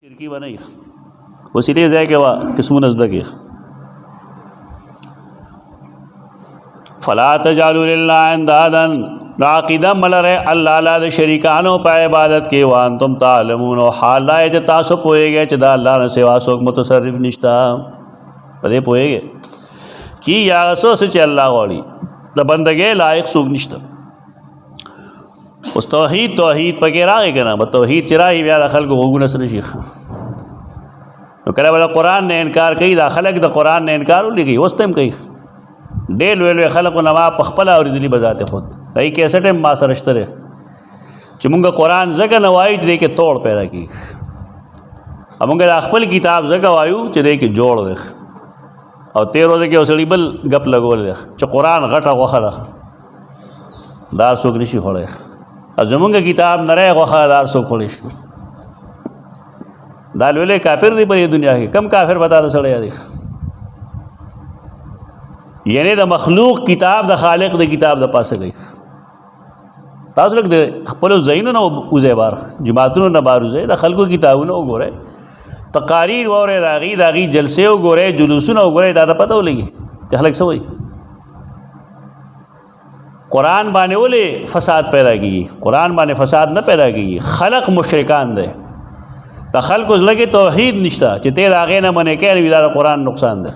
शिरकी बनाई वसीले जाए कि वह किस्म नज़दक फ़ला तजालू लिल्लाहि अंदादन नाक़िदा मलरे अल्लाह ला शरीकानो पे इबादत के वान तुम तालमून हाल लाए च तासो पोएगे च दा अल्लाह न सिवा सोक मुतसर्रिफ निश्ता पदे पोएगे कि यासो से च अल्लाह वाली द बंदगे लायक सोक निश्ता उस तौहीद पके रागे के ना तौहीद चिराही ब्याह खल को होगु नसर शीख तो कह बोला कुरान ने इनकार कही दा खलक द कुरान ने इनकार उली गई उस टाइम कही डेल वेल खलक नवा पखपला और दिली बजाते खुद कही कैसे टाइम माँ सरश्तरे चुमुंगा कुरान जगह नवाई दे के तोड़ पैदा की अमुंगा अखपल किताब जगह वायु चले के जोड़ देख और 13 रोज़े के उसड़ी बल गप लगो ले च कुरान घटा वखला दार सुख ऋषि खोले अजमुंगा किताब नरे वखा दार सुख खोले दाल वेले काफिर दी पर ये दुनिया के कम काफिर बता दे सड़े देख यानी द मखलूक किताब द खालिक द किताब द पास गई तास लग दे खपलो जैन न उजे बार जमातुन न बार उजे द खलको किताब न गोरे तकारीर और दागी जलसे गोरे जुलूसुन गोरे दादा पता लगी खलक से वही कुरान बाने बोले फसाद पैदा की कुरान बाने फसाद न पैदा की खलक मुशरिकान दे द खल्क लगे तौहीद निश्ता चिते आगे न मने के दादा कुरान नुकसान दे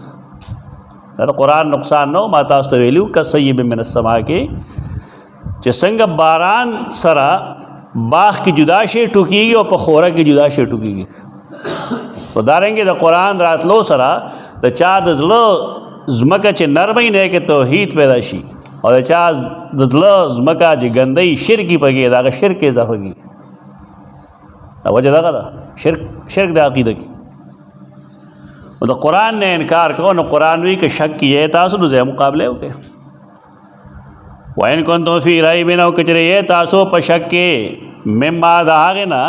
दादा कुरान नुकसान नो मातास्त वेलू का सय्यब मिन समा के संग बारान सरा बाख की जुदा शे टुकीगी और पखोरा की जुदा शे टुकीगी तो दारेंगे द कुरान रात लो सरा द चाद ज़लो ज़मका चे नरमई ने के तौहीद पैदाशी और चाद ज़लो ज़मका चे गंदई शिरकी पगे दागा शिरक इजाफा की वजह दागा शिरक द अक़ीदा की तो कुरान ने इनकार करो न कुरानवी के शक की है तासो ज़े मुकाबले हो के वाइन कौन तो फ़ी राई में ना कचरे ये तासो पशक के मिम्मा दागे ना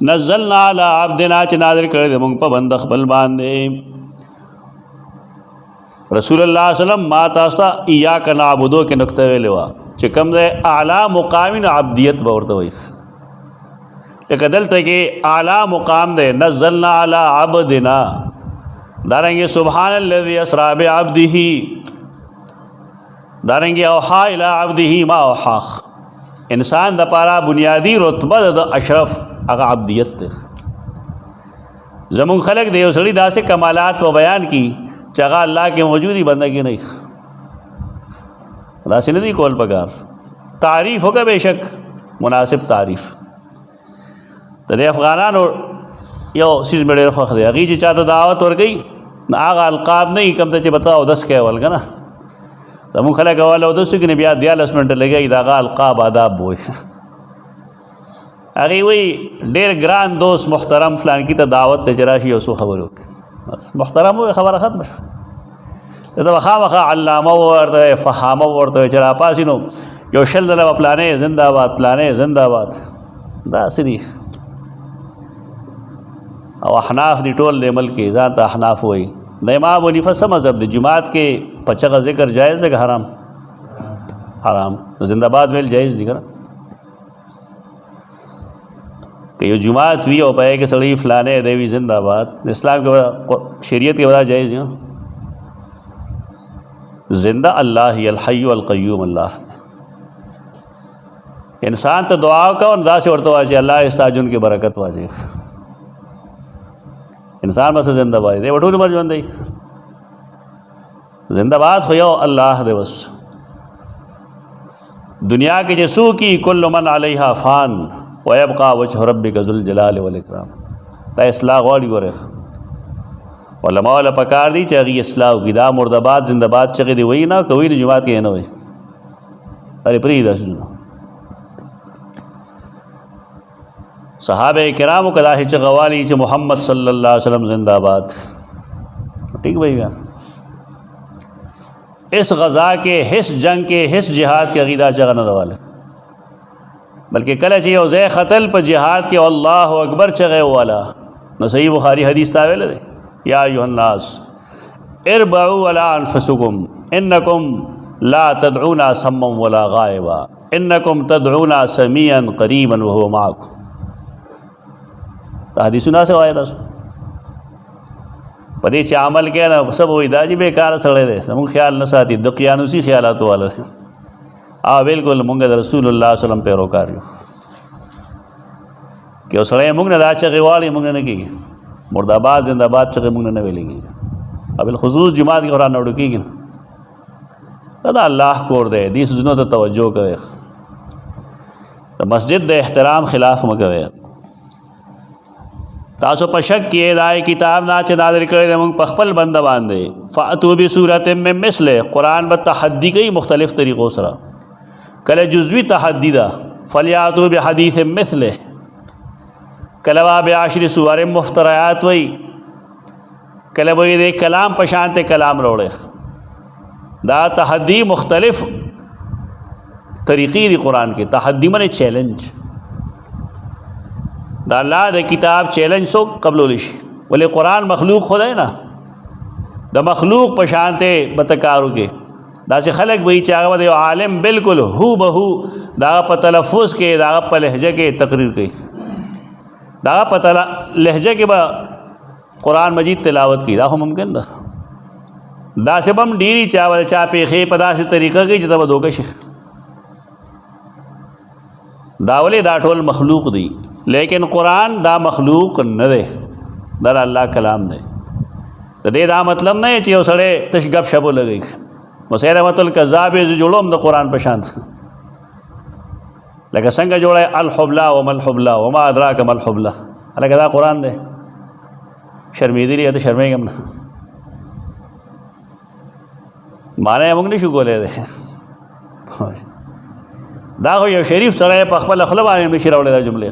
नज़लना अला अब्दिना च नाज़िल कर दे मुंग पाबंद अखबल बांधे रसूलुल्लाह सल्लम मा तास्ता इय्याका नअबुदु के नुक्ते वे लेवा चिकम दे आला मुकामिन अब्दियत बवरते वही कदल तक आला मुकाम दे नज़लना अला अब्दिना दारेंगे सुबहानल्लज़ी अस्रा बिअब्दिही दारेंगे औहा इला अब्दिही मा औहा इंसान द पारा बुनियादी रुतबा द अशरफ अगा अब्दियत जमुन खलक दे उसड़ी दा से कमालात व बयान की चगा अल्लाह के मौजूदी बंदगी नहीं रासी नदी कोल पगार तारीफ़ होगा बेशक मुनासिब तारीफ़ तदे अफ़गानान और यो चीज़ मेरे ख़ुद दे अगी चाहता दावत और गई आगा अलकाब नहीं कम तचे बताओ 10 के अवल का ना तमु खला का वाला उदस कि बिया दिया 10 मिनट लगे इदागा अलकाब आदाब बोए अगे वही डेर ग्रान दोस्त मुहतरम फलान की तो दावत तजराशी उसको खबर हो बस मुहतरम हो खबर ख़त्म तो वखा वखा अल्लामा वर्त फ़हामा वर्त चरा पासिनो यो शल दला प्लाने जिंदाबाद दासरी और अहनाफ दी टोल दे मल के ज़ात अहनाफ हुई नईमा वनीफ़ा समझब द जुमात के पच्चा का जिक्र जायज़ है हराम हराम तो जिंदाबाद मेल जायज़ दिखा कि ये जुमात हुई और पाए कि सड़ी फलाने देवी जिंदाबाद इस्लाम के शरीयत के वजह जायज़ है जिंदा अल्लाह ही अल हय्यु अल क़य्यूम अल्लाह इंसान तो दुआ का और दा से औरतों वाजे अल्लाह इस्ताजुन की बरकत वाजे इंसान बस जिंदाबाद दे वटूल मर बंदई जिंदाबाद हो अल्लाह दे बस दुनिया के जसू की कुल्लु मन अलैहा फ़ान व यबक़ा वजहु रब्बिका ज़ुल जलाल वल इकराम ता इस्लाह वाली वरे उलमा वाला पकार दी चाही इस्लाह की दा मुर्दाबाद जिंदाबाद चगे दी वही ना कोई नहीं जुमात के ना वही अरे प्री दस सहाबे किराम कदा हिच गवाली च मोहम्मद सल्लल्लाहु अलैहि वसल्लम जिंदाबाद ठीक भैया इस गज़ा के हिस जंग के हिस जिहाद के अक़ीदा चगन वाले बल्कि कल चाहिए उज़े क़तल पर जिहाद के अल्लाह अकबर चगे वाला न सही बुखारी हदीस तावेल दे या अय्युहन्नास इरबऊ अला अनफुसिकुम इन्नकुम ला तदऊना सम्मम वला गायबा इन्नकुम तदऊना समीअन क़रीबन व हुवा माअकुम حدیثونه څه وایي تاسو په دې چې عمل کوي نه سب وایي دا چې بېکاره سړی دی زموږ خیال نه ساتي د قیانوسي خیالاتو والا دی بالکل موږ د رسول الله وسلم پیروکار یو که یو سړی موږ نه دا چغې واړي موږ نه کېږي مرداباد زنده‌باد چغې موږ نه ویلې کېږي بالخصوص جماعت کې قرآن نه وړو کېږي دا د الله کور دی دې څیزونو ته توجه کوئ د مسجد د احترام خلاف مه کوئ تاسو په شک کې دا کتاب نه چې نازل کړی دی موږ په خپل بنده باندې فأتوا بسورة من مثله قرآن به تحدي کوي مختلف طریقو سره کله جزوي تحدي ده فلیاتوا بحدیث مثله کله به بعشر سور مفترعات وي کله به دې کلام په شان ته کلام راوړي دا تحدی مختلف طریقې دی قرآن کې تحدی معنی چیلنج دا الله د کتاب چیلنج سو قبول شي ولې قرآن مخلوق خدای نه د مخلوق په شان ته بتکارو کې دا چې خلک به چې هغه د عالم بالکل هو بهو دا په تلفظ کې دا په لهجه کې تقریر کوي دا په لهجه کې به قرآن مجید تلاوت کی دا خو ممکن ده دا سبم ډیری چا ول چا پیخې په داسې طریقه کې چې دا دوکه شي دا ولې دا ټول مخلوق دی لیکن قرآن دا مخلوق نه دی دا الله کلام دی د دې دا مطلب نه چې یو سړی تش غب شپ لګي مسیلمۃ الکذاب ز جوړوم د قرآن په شان لکه څنګه جوړه الحبلا وما الحبلا وما ادراک ما الحبلا لکه دا قرآن دی شرمېدلی یا ته شرمېږم نه معنی موږ نشو کولی دی دا خو یو شریف سړی په خپله خوله باندې نشي راوړی دا جملې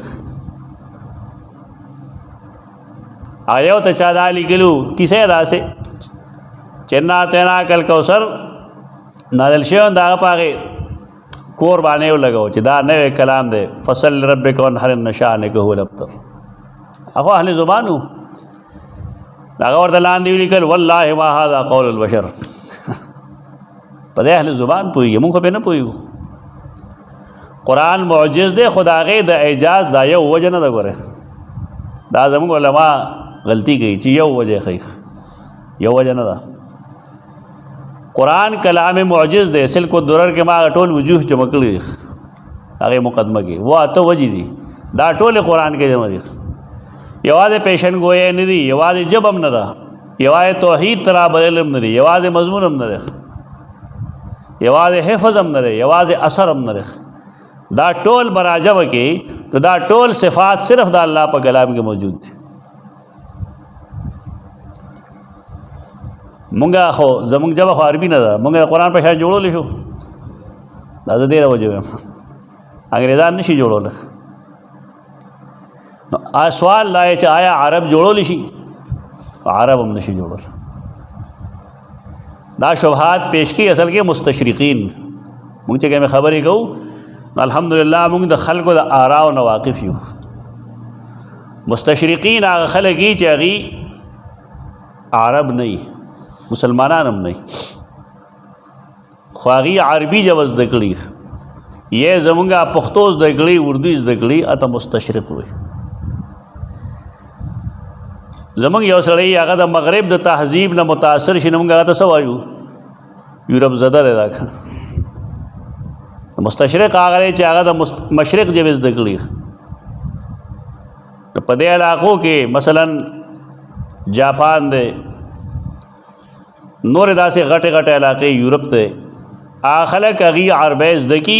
یو ته چا دا لیکلو کیسه داسې چې انا اعطیناک الکوثر نازل شوی د هغه په هغې کور باندې ولګو چې دا نوی کلام دی فصل لربک وانحر ان شانک هو الابتر هغه اهل زبان و هغه ورته لاندې ولیکل والله ما هذا قول البشر په دې اهل زبان پوهېږي موږ خو پرې نه پوهېږو قرآن معجز دی خو د هغې د اعجاز دا یو وجه نه ده ګوره دا زموږ علما غلطي کوي چې یو وجه ښیي یو وجه نه ده قرآن کلام معجز دی سلک الدرر کې ما هغه ټول وجوه جمع کړي دي هغې مقدمه کې و اته وجې دي دا ټولې قرآن کې جمع دي یوازې پیشن گویی نه دي یوازې جب هم نه ده یوازې توحید ترا بدل هم نه دي یوازې مضمون هم نه دی یوازې حفظ هم نه دی یوازې اثر هم نه دی دا ټول براجب کې تو دا ټول صفات صرف د الله په کلام کې موجود دي مونږه خو زمونږ ژبه خو عربي نه ده مونږ د قرآن په شان جوړولی شو دا زه ډېره وجه وایم انګریزان نشي جوړولی نو سوال دا چې آیا عرب جوړولی شي عرب هم نشي جوړولی دا شبهات پیش کی اصل کې مستشرقین مونږ چې کومې خبرې کوو الحمدلله مونږ د خلکو د آراو نه واقف یو مستشرقین هغه خلک دي چې هغې عرب نه وي مسلمانان هم نه وي خو هغې عربي ژبه زده کړي یې زمونږ پښتو زده کړي اردو زده کړي اته مستشرق وي زمونږ یو سړی هغه د مغرب د تهذیب نه متاثر شي نو مونږ هغه ته څه وایو یورپ زده دی دا مستشرق هغه دی چې هغه د مشرق ژبې زده کړي په دې علاقو کې مثلا جاپان دی نورې داسې غټې غټې علاقې یورپ دی هغه خلک هغې عربی زده کي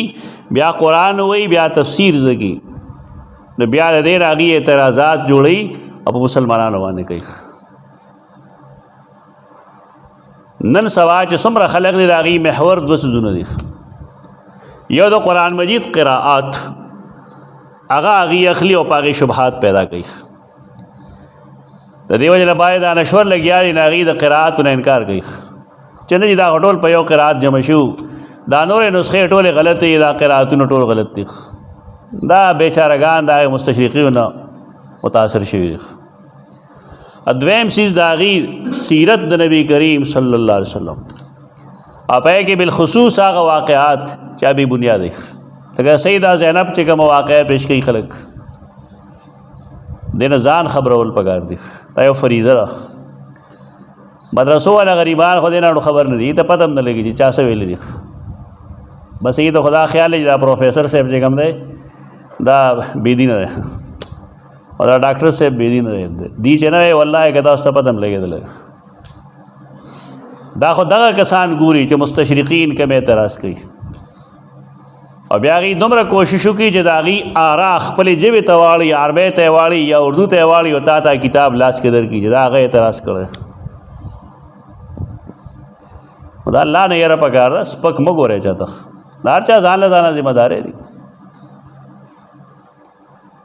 بیا قرآن وایي بیا تفسیر زده کي نو بیا د دې نه هغې اعتراضات جوړوي او په مسلمانانو باندې کوي نن سبا چې څومره خلک دی د هغې محور دوه څیزونه دي یو د قرآن مجید قراءات هغه هغې اخلي او په هغې شبهات پیدا کوي د دې وجې نه باید دا نشور لګیا دي نه هغې د قراءاتو نه انکار کوي چې نه دا ټول په یو قراءت جمع شو دا نورې نسخې ټولې غلط دي دا قراءتونه ټول غلط دي دا بیچارهګان د هغې مستشرقینو نه متاثر شوي دي دویم چیز د هغې سیرت د نبی کریم صلی الله علیه وسلم او په کې بالخصوص هغه واقعات چې بې بنیاد دي لکه سیده زینب چې کومه واقعه پیش کوي خلک دې نه ځان خبرول پکار دي. دا یو فریضه ده. مدرسو والا غریبان خو دې نه خبر نه دي، ته پته هم نه لګي چې چا څه ویلي دي. بس یې ته خدا خیال دی دا پروفیسر صاحب چې کوم دی دا بېدینه دی او دا ډاکټر صاحب بېدینه دی. دي چې نه وی والله که تاسو ته پته هم لګېدلی. دا خو دغه کسان ګوري چې مستشرقین کوم اعتراض کوي او بیا هغوی دومره کوشش وکړي چې د هغوی آرا خپلې ژبې ته واړي، عربۍ ته یې واړي یا اردو ته یې واړي او تا ته کتاب لاس کې درکړي چې دا هغه اعتراض کړی. دا الله نه یره پکار ده، سپک مه ګورئ چاته. د هر چا ځان له ځانه ذمه داری دي.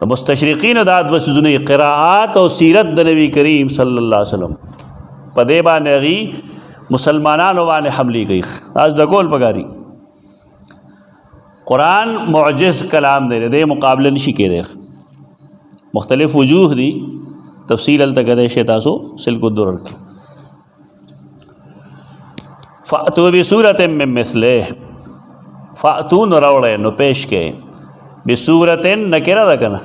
د مستشرقینو دا دوه څیزونه قراءات او سیرت د نبی کریم صلی الله علیه وسلم په دې باندې هغوی مسلمانانو باندې حملې کوي. دا زده کول پکاري. قرآن معجز کلام دی، دې مقابله نشي کېدی. مختلف وجوه دي، تفصیل هلته کدی شی تاسو سلک الدرر کې. فأتو بسورة من مثله، فأتو نو راوړی نو پیش کې بسورة نکره ده که نه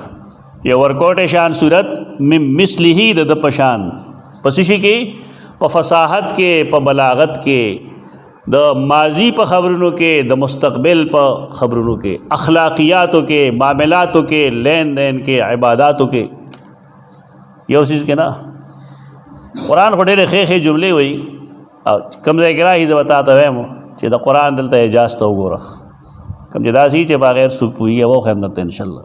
یو ورکوټې شان صورت من مثله د پشان پس شي کې په فصاحت کې، په بلاغت کې، د ماضی په خبرونو کې، د مستقبل په خبرونو کې، اخلاقیاتو کې، معاملاتو کې، لین دین کې، عباداتو کې. یو چیز کې نه قرآن خو ډېرې ښې ښې جملې وایي او کوم ځای کې راځي زه به تا ته وایم چې د قرآن دلته اعجاز ته وګوره. کوم چې داسې چې بغیر څوک پوهېږي هغه وښیم درته انشاءالله.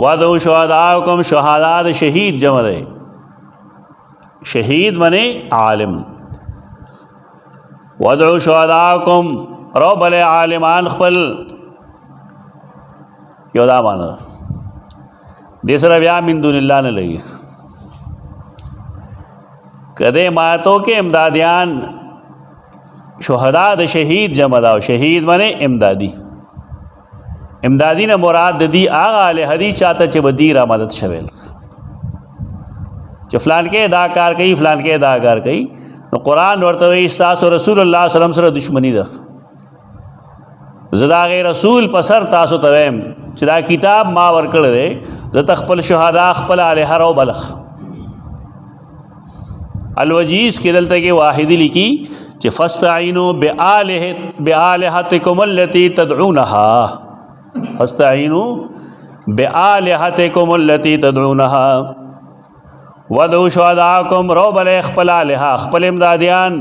وادعوا شهداءکم، شهدا د شهید جمع دی. شهید منې عالم. وادعوا شهداءکم، رو بلې عالمان خپل. یو دا معنی ده. دې سره بیا من دون الله نه لګي. کدے ماتو کے امدادیان شہداء د شہید جمع دا. شہید منے امدادی. امدادی نه مراد دی آغا علیہ دی چاہتا چه بدی را مدد شویل چه فلان کے ادا کار کئی، فلان کے ادا کار کئی. نو قرآن ورتوی استاس و رسول اللہ صلی اللہ علیہ وسلم سره دشمنی ده. زدا غیر رسول پسر تاسو تویم چه دا کتاب ما ورکڑ دے زد خپل شہداء خپل علیہ رو بلخ. الوجیز کے دلتا کے واحدی لکی کہ فاستعینوا بآلہتکم التی تدعونہا، فاستعینوا بآلہتکم التی تدعونہا ودعوا شہداءکم، رو بلے اخپل آلہا اخپل امدادیان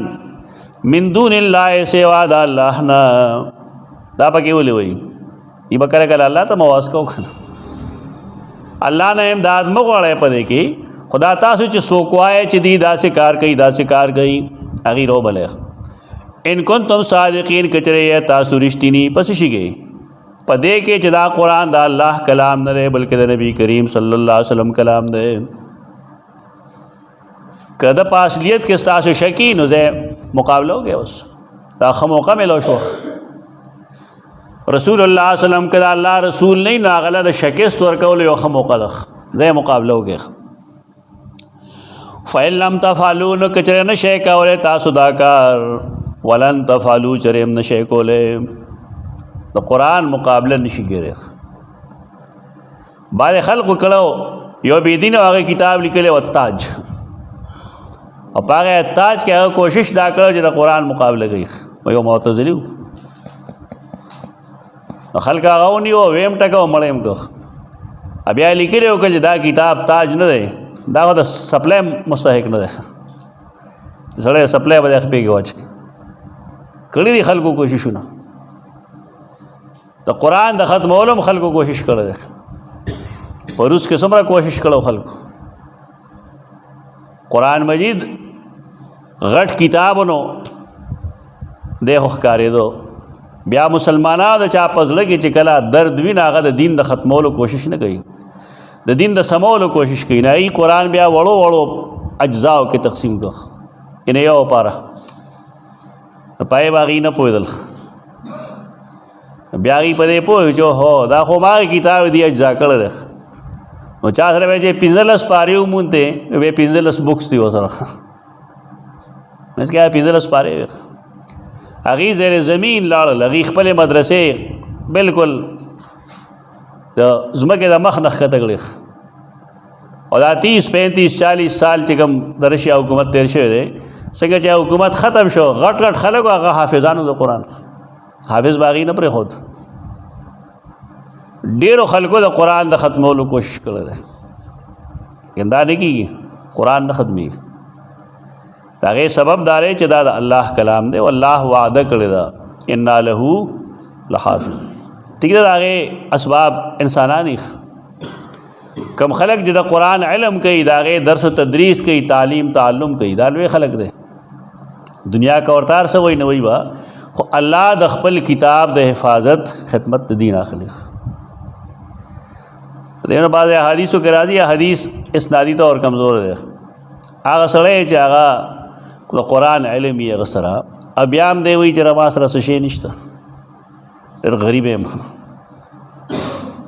من دون اللہ سوا دا اللہ نا. دا پاکی بولی ہوئی یہ بکرے کل اللہ تا مواز کو کھنا اللہ نے امداد مغوڑے پدے کی خدا تاسو چې څوک وایي چې دی داسې کار کوي، داسې کار کوي، هغې رو بلی. ان کنتم صادقین، کچرې تاسو رښتینی پس شي گئی په دې کې چې دا قرآن دا الله کلام نه دی بلکې د نبی کریم صلی الله علیه وسلم کلام دی. که د په اصلیت کې ستاسو شکی نو ځای مقابله وکړئ. اوس دا ښه موقع میلو شو. رسول الله صلی الله علیه وسلم که دا الله رسول نه وي نو هغه له د شکست ورکولو یو ښه موقع ده. ځای مقابله وکړئ. فَإِن لَمْ تَفْعَلُوا، نو کچرے نشے کولے تاسو دا کار، وَلَن تَفْعَلُوا چریم نشے کولے. تو قرآن مقابلہ نشی گرے. بعد خلق کڑو یو بیدین آگے کتاب لکلے والتاج، اور پاگے تاج کے آگے کوشش دا کرو جدا قرآن مقابلہ گئی یو معتزلی ہو. خلق آگاو نہیں ہو ویم ٹکو مڑیم کو. اب یا لکلے ہو کہ دا کتاب تاج نہ دے، دا خو د سپلای مستحق نه ده. سړی سپلای به د خپې کې واچوي. کړي دي خلکو کوششونه. د قرآن د ختمولو هم خلکو کوشش کړی دی. په روس کې څومره کوشش کړو خلکو. قرآن مجید غټ کتابونو دی خو ښکارېدو. بیا مسلمانانو د چا په زړه کې چې کله درد وي نو هغه د دین د ختمولو کوشش نه کوي، د دین د سمولو کوشش کوي. نه ای قرآن بیا وړو وړو اجزاو کې تقسیم کړ، یعنې یو پاره پای به هغې نه پوهېدل. بیا هغې په دې پوه چې هو دا خو ما کتاب دی اجزا کړی دی. نو چا سره به چې 15 پارې ومونتې بیا 15 بکس دي ورسره. مس کې 15 پارې هغې زیر زمین لاړل. هغې خپلې مدرسې بالکل د د ځمکې د مخ نه ښکته کړي او دا 30-35-40 سال چې کوم د رشیا حکومت تیر شوی دی څنګه چې حکومت ختم شو غټ غټ خلک هغه حافظانو د قرآن حافظ باغی نه پرېښود ډېرو خلکو د قرآن د ختمولو کوشش کړی دی لیکن دا نه کېږي قرآن نه ختمېږي د هغې سبب دا دی چې دا د الله کلام دی او الله وعده کړې ده انا له لحافظ ټیک ده د هغې اسباب انسانان کم خلق چې د قرآن علم کوي د هغې درس و تدریس کوي تعلیم تعلم کوي دا لوی خلق دی دنیا کا ورتار څه وایي نه وایي به خو الله د خپل کتاب د حفاظت خدمت د دین اخلي دیونه بعض احادیثو کې راځي حدیث اسنادي طور کمزور دی هغه سړی چې هغه د قرآن علم یې هغه سره بیا هم دی وایي چې ما سره څه شی نشته ډېر غریب یم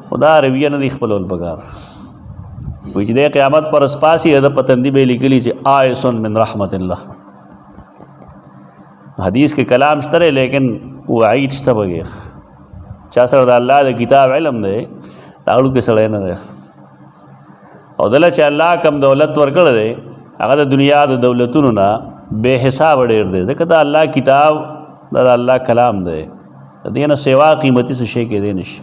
خو دا رویه نه دی خپلول پکار وایي چې دی قیامت پر اسپاسي د پتندي به یې لیکلي چې آیسن من رحمت الله حدیث کې کلام شته لیکن وعید شته پکې چا سره د الله د کتاب علم دی تاړو کې سړی نه دی او دله چې الله کم دولت ورکړی دی هغه د دنیا د دولتونو نه بے حساب ډېر دی ځکه دا الله کتاب دا د الله کلام دی د دې نه سوا قیمتي څه شی کېدی نه شي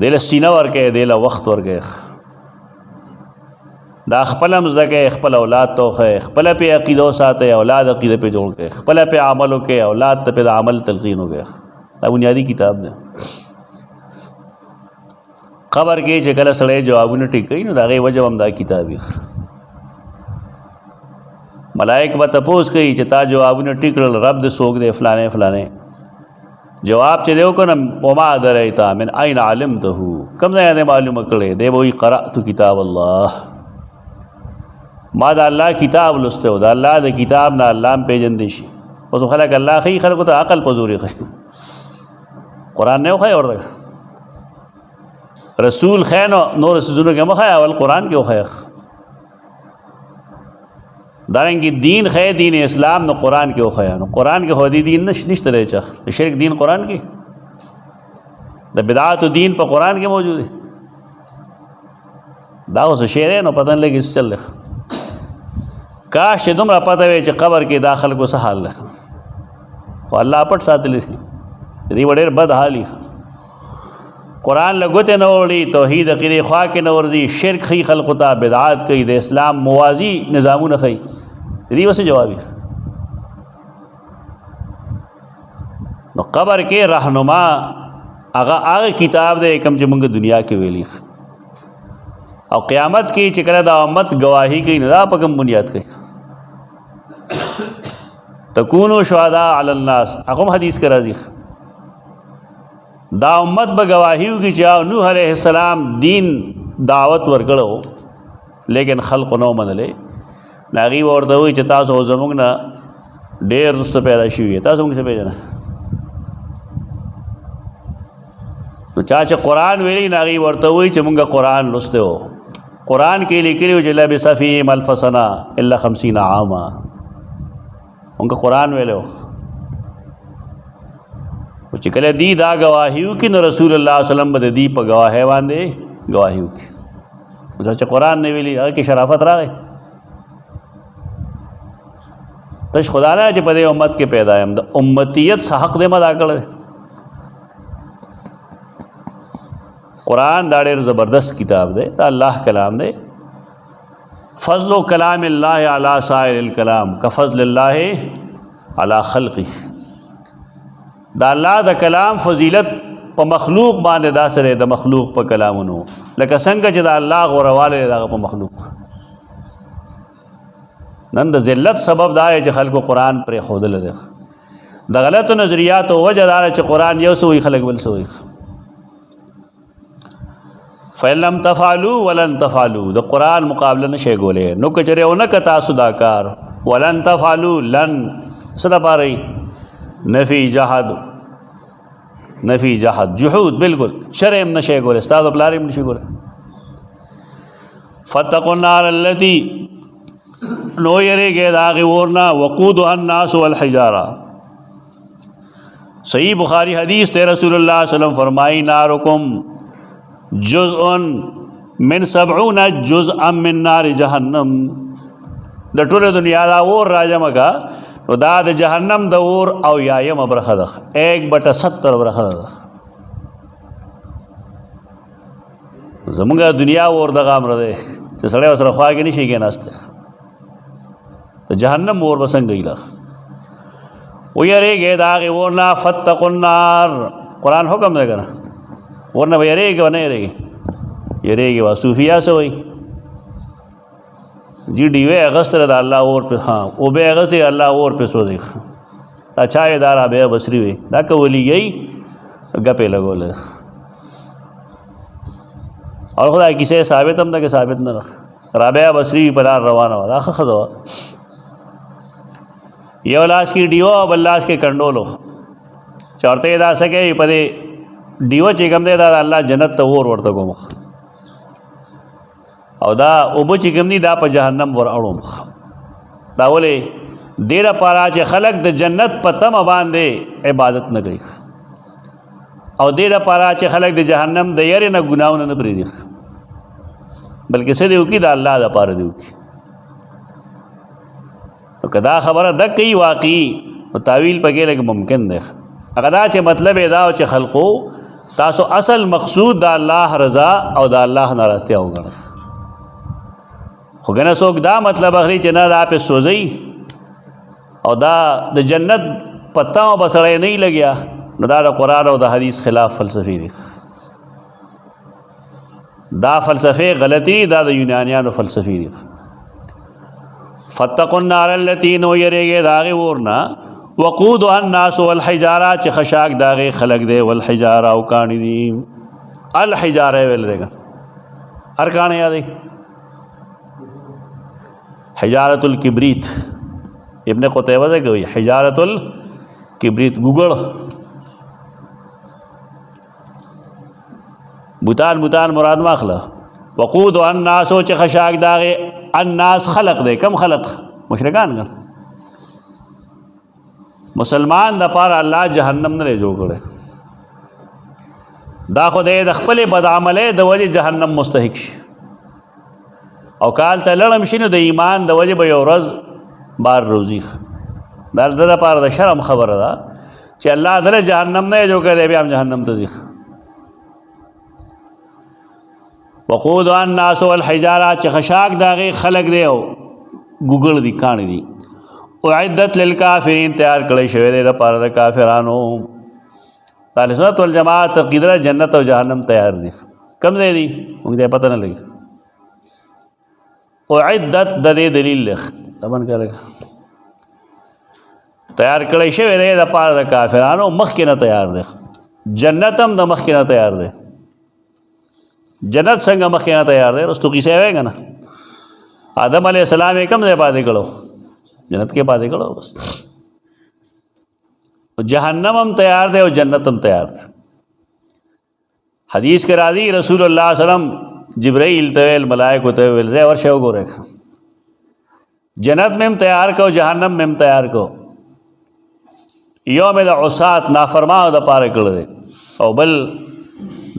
دی له سینه ورکوي دی له وخت ورکوي دا خپل هم زده کوي خپل اولاد ته وښیي خپله پې عقیده وساتئ اولاد عقیده پې جوړ کړئ خپله پې عمل وکړئ اولاد ته پې د عمل تلقین وکړئ دا بنیادي کتاب دی قبر کې چې کله سړی جوابونه ټیک کوي نو د هغې وجه هم دا کتاب وي ملائک به تپوس کوي چې تا جوابونه ټیک کړل رب د څوک دی فلانې فلانې جواب چې دی وکړه وما ادریتا من این علمته کوم ځای نه معلومه کړې دی به وایي قرأت کتاب الله ما د الله کتاب لوستی و د الله د کتاب نه الله هم پېژندی شي اوس خلک الله ښیي خلکو ته عقل په زور یې ښیي قرآن نه وښیي ورته رسول ښیه نو نور څیزونو کې مه ښیه اول قرآن کې وښیه دارنګې دین ښیه دین اسلام نو قرآن کې وښیه نو قرآن کې خو دې دین نشته دی چخ شرک دین قرآن کې د بدعات دین په قرآن کې موجود دی دا اوس شی دی نو پته نه لګي څه چل دی کاش چې دومره پته وی چې قبر کې دا خلکو څه حال دی خو الله پټ ساتلی دی دې به ډېر بد حال وي قرآن له ګوتې نه وړي توحید عقیدې خوا کې نه ورځي شرک ښیي خلقو ته بدعات کوي د اسلام موازي نظامونه ښیي دې به څه جواب وي نو قبر کې رهنما هغه کتاب دی کوم چې موږ دنیا کې ویلي او قیامت کې چې کله دا امت گواهی کوي نو دا په کوم بنیاد کوي تکونو شهداء علی الناس هغه حدیث کې راځي دا امت به گواهی وکړي چې نوح علیہ السلام دین دعوت ورکړو لیکن خلق نو منلې هغې به ورته وایي چې تاسو زموږ نه ډېر وروسته پیدا شوي تاسو موږ څه پېژنه نو چا چې قرآن ویلی نو هغې ورته وایي چې موږ قرآن لوستی و قرآن کې لیکلي و چې لبث فیهم الف سنه الا 50 عاما موږ قرآن ویلی و چې کله دی دا گواهی وکړي نو رسول الله صلی الله علیه وسلم به د دې په گواهۍ باندې گواهی وکړي اوس چې قرآن نه ویلي هغه کې شرافت راغی تش خدا نه چې په دې امت کې پیدا یم د امتیت څه حق دې مدا کړی قرآن دا ډېر زبردست کتاب دی دا الله کلام دی فضل کلام الله علی سائر الکلام کفضل الله علی خلقه دا الله د کلام فضیلت په مخلوق باندې دا سره د مخلوق په کلامونو لکه څنګه چې د الله غورواله دغه په مخلوق نن د ذلت سبب دا چې خلکو قرآن پرې ښودلی دی د غلطو نظریاتو وجه دا چې قرآن یو څه وایي خلک بل څه وایي فإن لم تفعلوا ولن تفعلوا د قرآن مقابله نشئ کولی نو که چېرې ونه که تاسو دا کار ولن تفعلوا لن څه دپاره نفی جهاد جحود بالکل شرع هم نشئ کولی استاد پلار هم نشئ کولی فاتقوا النار التي نو یریږئ د هغې اور نه وقودها الناس والحجاره सही बुखारी हदीस ते रसूलुल्लाह सल्लल्लाहु अलैहि वसल्लम फरमाई नारुकुम जुज़उन मिन सबऊना जुज़अम मिन नार जहन्नम। द टोले दुनिया दा और राजम का तो दा द जहन्नम द और औ यायम बरखा द 1/70 बरखा द ज़मुंगा दुनिया और दगा मरदे च सड़े वसर ख्वा के नहीं के नास्ते तो जहन्नम और बसंग गई ला वो यरे गे दागे वो ना फत्तकुन्नार कुरान हुक्म देगा ना और ना भैया रे नहीं रहेगी ये रहेगी वह सूफिया से वही जी डीवे अगस्त रदा अल्लाह और पे हाँ वो बे अगस्त अल्लाह और पे सो देख अच्छा ये दारा बे बसरी हुई ना कवली गई गपे लगो ले और खुदा किसे साबित हम ना कि साबित न रख राबिया बसरी पदार रवाना वाला खजवा ये उलास की डियो अब अल्लाह के कंडोलो चौरते दा सके ये पदे डियो चिकम दे दा अल्लाह जन्नत तो और वर्त को और दा उबो चिकम दी दा पर जहन्नम वर अड़ो दा बोले देरा पारा चे खलक द जन्नत पतम बांधे इबादत न गई और देरा पारा चे खलक द जहन्नम द यारे न गुनाह न प्री दी बल्कि से देव की दा अल्लाह दा पार देव की तो कदा खबर दक कई वाकई तावील पके लगे मुमकिन दे अगदा चे मतलब एदा चे खलको तासो असल मकसूद दा अल्लाह रज़ा और दा अल्लाह नाराज़ते होगा खुगना सोक दा मतलब अखरी जना दा पे सोजई और दा द जन्नत पत्ता बसड़े नहीं लग्या न दा कुरान और दा हदीस खिलाफ फ़लसफ़ी दी दा फ़लसफ़े गलती दा द यूनानियान फ़लसफ़ी दी फ़त्तकुन्नार अल्लती नो यरेगे दागे वोरना वक़ूद अन्नास वल हिजारा च खशाक दागे खलक दे वल हिजारा उकानी दी अल हिजारा वेल देगा अरकान याद है हिजारतुल किब्रीत इब्ने क़ुतैबा से गई हिजारतुल किब्रीत गुगड़ बुतान बुतान मुराद माखला वक़ूद अन्नास च खशाक दागे अन्नास खलक दे कम खलक मुशरिकान का मुसलमान द पार अल्लाह जहन्नम न ले जो करे दा खुदे दखपले बदामले द वजह जहन्नम मुस्तहिक और काल तलड़म शिन द ईमान द वजह बयोरज बार रोज़ी दाल दर पार द शर्म खबर दा चे अल्लाह दल जहन्नम न जो करे भी हम जहन्नम तो दिख वक़ूद अन्नास वल हिजारा च खशाक दागे खलक दे गुगल दी कानी दी उइद्दत लिल काफिरीन तैयार करे शवेरे द पार द काफिरानो ताले सुन्नत वल जमात क़िदरा जन्नत और जहन्नम तैयार दी कम दे दी मुझे पता न लगी उइद्दत द दे दलील लिख तबन क्या लगा तैयार करे शवेरे द पार द काफिरानो मख के न तैयार दे जन्नतम द मख के न तैयार दे जन्नत संग मख के न तैयार दे रस्तु किसे आएगा ना आदम अलैहिस्सलाम एकम से बातें करो जन्नत के बातें करो बस जहन्नम हम तैयार दे और जन्नत हम तैयार थे हदीस के राजी रसूलुल्लाह सल्लम जिब्राइल तवेल मलाइक तवेल से और शेव गोरे जन्नत में हम तैयार को जहन्नम में हम तैयार को योम द उसात नाफरमा द पारे कड़ दे और बल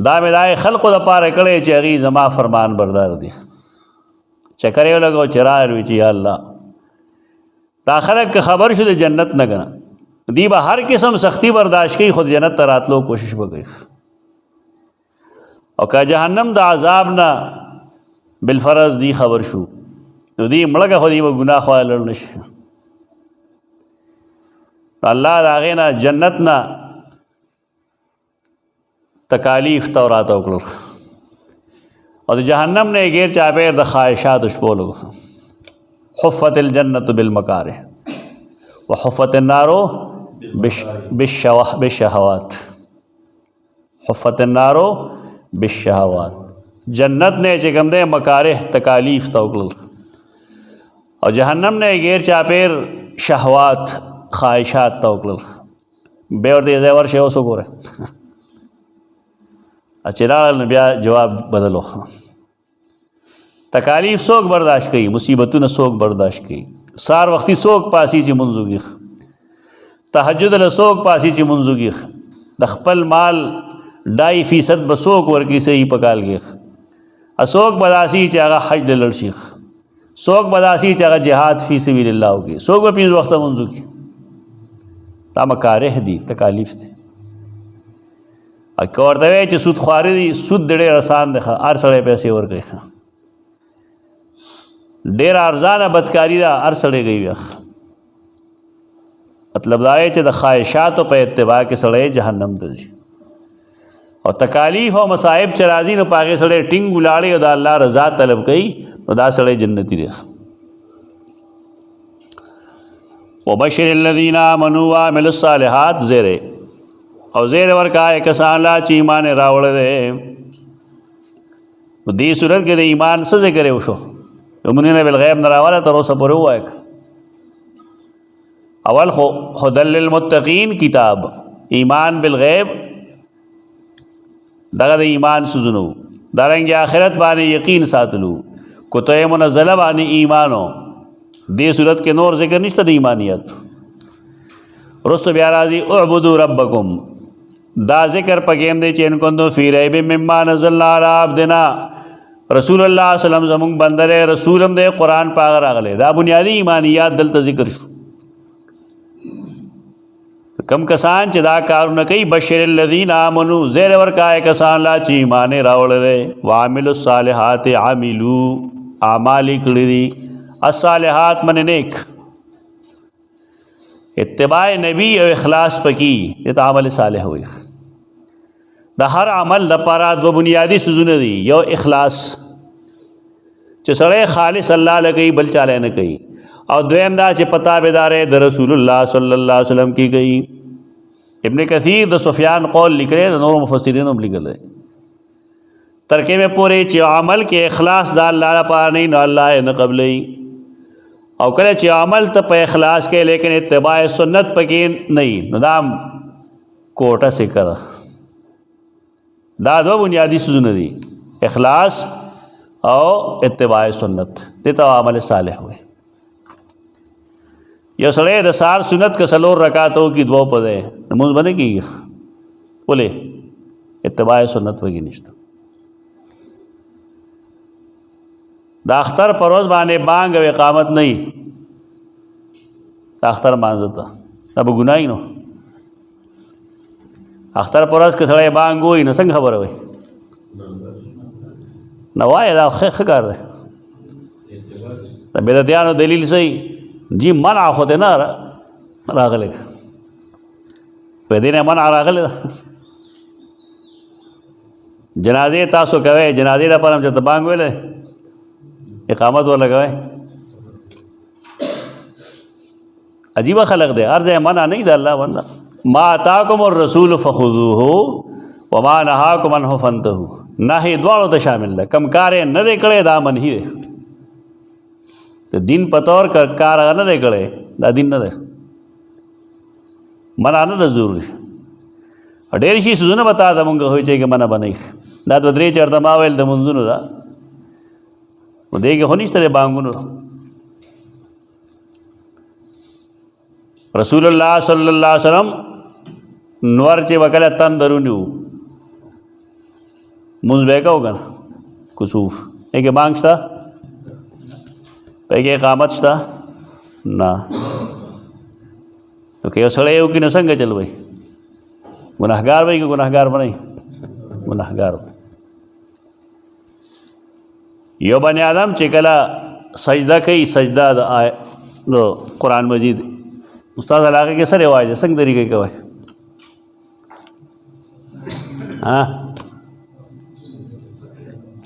दामे दाए खल्क़ द पारे कड़े चेगी जमा फरमान बरदार दी चकरे लगो चरा रुचि अल्लाह ताखरक के खबर शुद्ध जन्नत न गना दीबा हर किस्म सख्ती बर्दाश्त की खुद जन्नत तरात लो कोशिश बगई और का जहन्नम द आज़ाब ना बिलफरज दी खबर शू तो दी मड़का खुदी वो गुनाह ख्वा लड़नश अल्लाह दागे ना जन्नत ना तकालीफ तौरात उकड़ और जहन्नम ने गेर चापेर द ख्वाहिशात उशपोलो हुफ़्फ़तिल जन्नतु बिल मकारिह व हुफ़्फ़तिन नारो बिश्शहवात हुफ़्फ़तिन नारो बिश्शहवात जन्नत ने चिकम दे मकारिह तकालीफ तौकल और जहन्नम ने गेर चापेर शहवात ख्वाहिशात तौकल बेवर दे ज़ेवर शेव सो गोरे अचिरा ब्या जवाब बदलो तकालीफ सोक बर्दाश्त की मुसीबतों ने सोक बर्दाश्त की सार वक्ती सोक पासी ची मंजूगी تهجد له څوک پاسي چې منځو کې د خپل مال 2.5% به څوک ورکړي صحیح په کال کې، څوک به داسي چې هغه حج ته لاړ شي، څوک به داسي چې هغه جهاد فی سبیل الله وکړي، څوک به 5 وخته منځو کې. دا مکاره دي، تکالیف دي. که ورته وایي چې سود خواري دي، سود ډېر آسان دی، هر سړی پیسې ورکوي. ډېر ارزانه بدکاري ده، هر سړی کوي. مطلب دا دی چې د خواهشاتو په اتباع کې سړی جهنم ته ځي، او تکالیف او مصائب چې راځي نو په هغې سړی ټینګ ولاړي او د الله رضا طلب کوي، نو دا سړی جنتي دی. وبشر الذین آمنوا وعملوا الصالحات، زیره او زیر ورکای کسان لا چې ایمان راوړل دي. دې صورت کې د ایمان څه ذکر وشو؟ یؤمنون بالغیب نه راواله تر اوسه پورې ووایه. اول خو هدى للمتقین کتاب، ایمان بالغیب دغه د ایمان سوزنو، دارنګه آخرت باندې یقین ساتلو، کتب منزله باندې ایمانو. دې صورت کې نور ذکر نشته د ایمانیت. رستو بیا راځي اعبدوا ربکم، دا ذکر پکیم دی چې ان کنتم فی ریب مما نزلنا علی عبدنا. رسول الله صلی الله علیه وسلم زمونږ بنده دی، رسول هم دی، قرآن پاک راغلی. دا بنیادی ایمانیات دلته ذکر شو. کم کسان چې دا کارونه کوي، بشر الذین آمنوا، زیر ورکای کسان لا چې ایمان راوړل دي، وعملوا الصالحات، عملوا اعمال کړي دي، الصالحات من نیک، اتباع نبی او اخلاص پکی، یہ عمل صالح ہوئی. دا هر عمل د پاره دو بنیادی سوزونه دي، یو اخلاص چې سړی خالص الله لګي بل چاله نه کوي، او دویم دا چې پتا بیدارې د رسول الله صلی الله علیه وسلم کی گئی. ابن کثیر د سفیان قول لیکره، د نور مفسرین هم لیکل دي ترکه میں پورے چې عمل کې اخلاص د الله لپاره نه، نو الله نه قبلې. او کله چې عمل ته په اخلاص کې لیکن اتباع سنت پکې نه، نو دا کوټه سکر. دا دو بنیادی سوزونه دي، اخلاص او اتباع سنت، دې ته عمل صالح وي. یو سړی د سار سنت که څلور رکعاتو کې دوه پدې نماز باندې کېږي، ولې اتباع سنت وږي نشته. د اختر پر ورځ باندې بانګ او اقامت نه وي، د اختر مانځه ته دا به ګناه نو. اختر پر ورځ که سړی بانګ وایي نو څنګه خبره وایي؟ نه وایه، دا ښه کار دی. د بدعتیانو دلیل صحیح جی منع خو دې نه راغلی، په دې نه منع راغلی ده. جنازې تاسو کوئ، جنازې لپاره هم چېرته بانګ ویلی، اقامت ولګوئ. عجیبه خلق دی، هر ځای منع نه د الله بنده. ما اتاکم الرسول فخذوه وما نهاکم عنه فانتهوا، نهي دواړو ته شامل ده. کم کار یې نه دی کړی دا منهي دی. د دین په طور کار هغه نه دی کړی، دا دین نه دی، منع نه ده ضروري. ډېر شي سوزونه به تا ته مونږ وایي چې منع به نه وي. دا دوه درې چېرته ما ویل د منځونو ده، نو دې کې خو نشته دی بانګونو. رسول الله صلی الله علیه وسلم نور چې وکله تن درونی وو، مونځ به یې کوو که نه، کسوف پې کې بانګ شته، پې کې اقامت شته نه. نو که یو سړی وکړي نو څنګه چل وی؟ ګناهګار وی که ګناهګار به نه وي؟ ګناهګار. یو بني آدم چې کله سجده کوي، سجده د قرآن مجید، استاد علاقه کې سره وایي څنګه طریقې کوي؟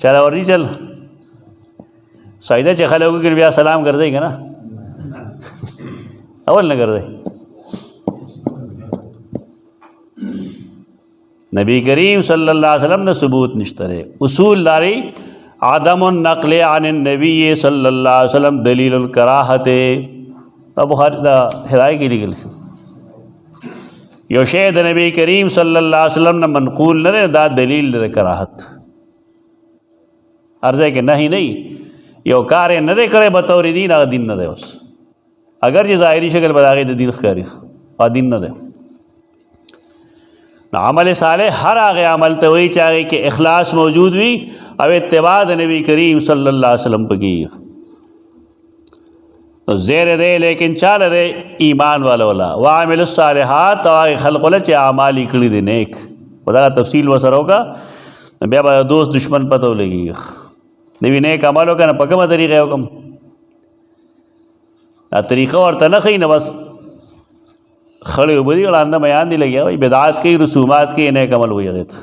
چل ورځي چل سجده چې خلک وکړي بیا سلام ګرځي که نه؟ اول نه ګرځي. نبی کریم صلی الله علیه وسلم نے ثبوت نشته. اصول داری عدم النقل عن النبی صلی اللہ علیہ وسلم دلیل الکراہت. دا بخاری دا ہدایت کی لکھل یو شے د نبی کریم صلی اللہ علیہ وسلم نے منقول نہ دا دلیل د کراہت. عرضے کہ نہیں یو کار نہ دے کرے بطور دین، هغه دین نه دی. اوس اگر چې ظاهري شکل بداغې د دین ښکاري، دین نه دی. نو عمل صالح هر هغه عمل ته وایي چې هغې کې اخلاص موجود وي او اتباع د نبی کریم صلی الله علیه وسلم پکې. نو زیر دی لیکن چاله دی ایمان والا ولا وعمل الصالحات او هغې خلقو له چې اعمال یې کړي دي نیک. په دغه تفصیل ورسره وکړه بیا به دوست دشمن پته ولګېږي. نوي نیک عمل وکړه نه په کومه طریقه یې وکړم دا طریقه ورته نه ښیي نو بس خړې اوبه دي وړاندې میان دي لګیا وایي بدعات کوي رسومات کوي نیک عمل وایي هغې ته.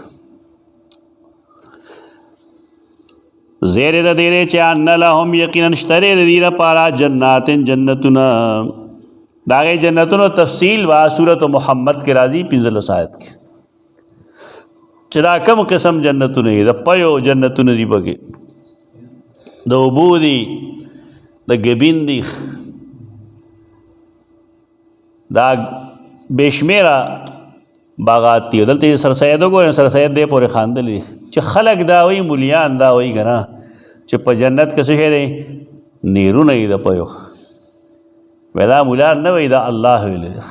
زیر د دې دی چې ان لهم یقینا شته دی د دې لپاره جناتن جنتونه. د هغې جنتونو تفصیل به سورت محمد کې راځي 15 آیت کې چې دا کوم قسم جنتونه دي. د پیو جنتونه دي پکې، د اوبو دي، د ګبین دي، دا بېشمېره باغات دي. دلته یې سرسید وګورئ سرسید دې پورې خاندلي چې خلک دا وایي مولیان دا وایي که نه چې په جنت کې څه شی دی نیرونه یې د پیو. وایي دا مولیان نه وایي دا الله ویلی دی.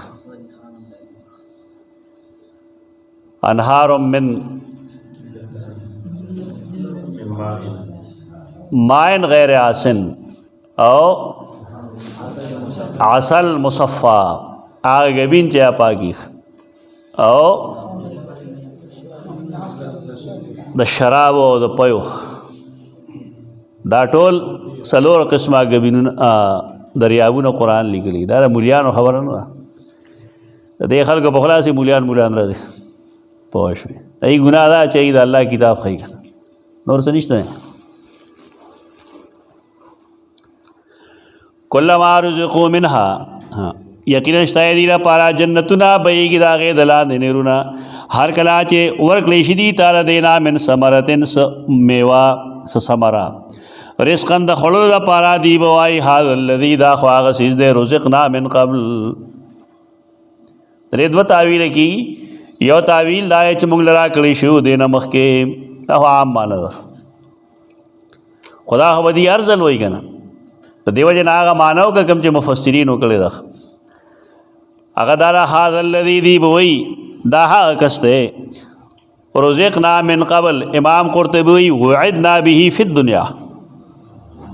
انهار من ماء غیر آسن او عسل مصفا آگ گبین چیا پاکی او د شراب او د پیو دا ټول څلور قسمه گبینونه دریابونه قرآن لیکلي. دا د مولیانو خبره نه ده، د دې خلکو په خلاصې مولیان راځي. پوه شوې ای ګناه ده چې ای د الله کتاب ښیي که نور څه نشته. کلما رزقوا منها یقینا شته دي لپاره جنتونه بهیږي د هغې د لاندې نهرونه هر کله چې ورکړی شي دي تا د دې نه من ثمرتن څه میوه څه ثمره رزقا د خوړلو لپاره دی به وایي هذا الذي دا خو هغه څیز دی رزقنا من قبل. درې دوه تاویله کېږي. یو تعویل دا چې موږ لرا کړی شو دې نه مخکې دا خو عام معنی ده خدا خو به دې ارزل وایي که نه د دې وجې نه هغه معنی وکړه کوم چې مفسرینو کړې ده هغه دا ده هذا الذي دی به وایي دا هغه کس دی رزقنا من قبل. امام قرطبي وایي وعدنا به فی الدنیا.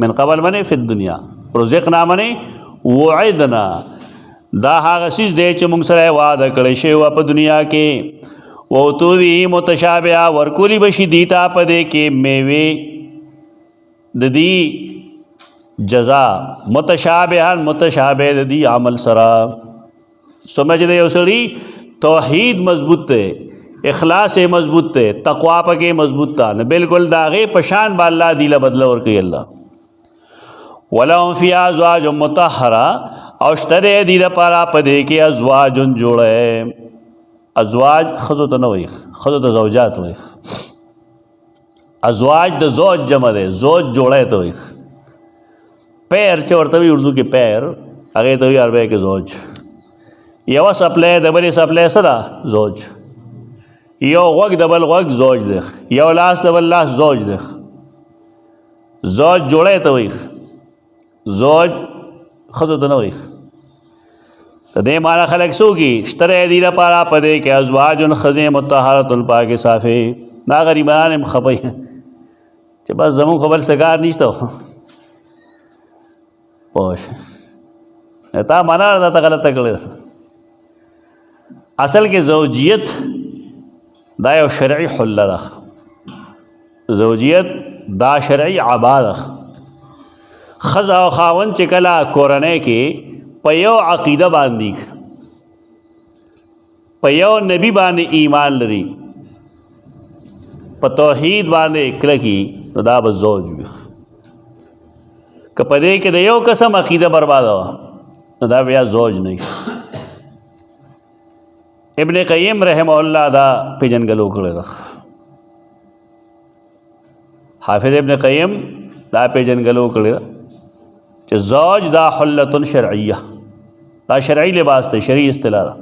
من قبل منې فی الدنیا، رزقنا منې وعدنا دا هغه څیز دی چې موږ سره وعده کړی شوی وه په دنیا کې. وعطوی متشابهه ورکولی به شي دي ته په دې کې میوې د دې جزا متشابهن متشابه د دې عمل سره. سمجھ دی یو سړي توحید مضبوط دی، اخلاص مضبوط دی، تقوا پکې مضبوط ده نه بالکل د هغې په شان به الله دې له بدله ورکوي الله. ولهم فیها ازواج مطهره او شته دی دې دپاره په دې کې ازواجن جوړی. ازواج ښځو ته نه وایي، ښځو ته زوجات وایي. ازواج د زوج جمع دی، زوج جوړی ته وایي. پیر چې ورته وایي اردو کې پیر هغې ته وایي عربی کې زوج. یوه سپلی د بلې سپلی څه ده زوج. یو غوږ د بل غوږ زوج دی، یو لاس د بل لاس زوج دی. زوج جوړی ته وایي، زوج ښځو ته نه وایي. د دې معنی خلک څه وکړي شته دی دې لپاره په دې کې ازواجن ښځې مطهرتن پاکې صافې. دا غریبان هم خپوي چې بس زمونږ خو بل څه کار نشته پوه شوې تا معنا دا ته غلطه کړې. اصل کې زوجیت دا یو شرعي حله ده. زوجیت دا شرعي عبا ده. ښځه او خاوند چې کله کورنۍ کې په یو عقیده باندې په یو نبی باندې ایمان لري په توحید باندې کلکي نو دا به زوج وي. که په دې کې د یو قسم عقیده برباده وه نو دا بیا زوج نه وي. ابن قیم رحمه الله دا پیژنګلو کړی ده. حافظ ابن قیم دا پیژنګلو کړی ده چې زوج دا حلة شرعیه، دا شرعی لباس دی، شرعی اصطلاح ده.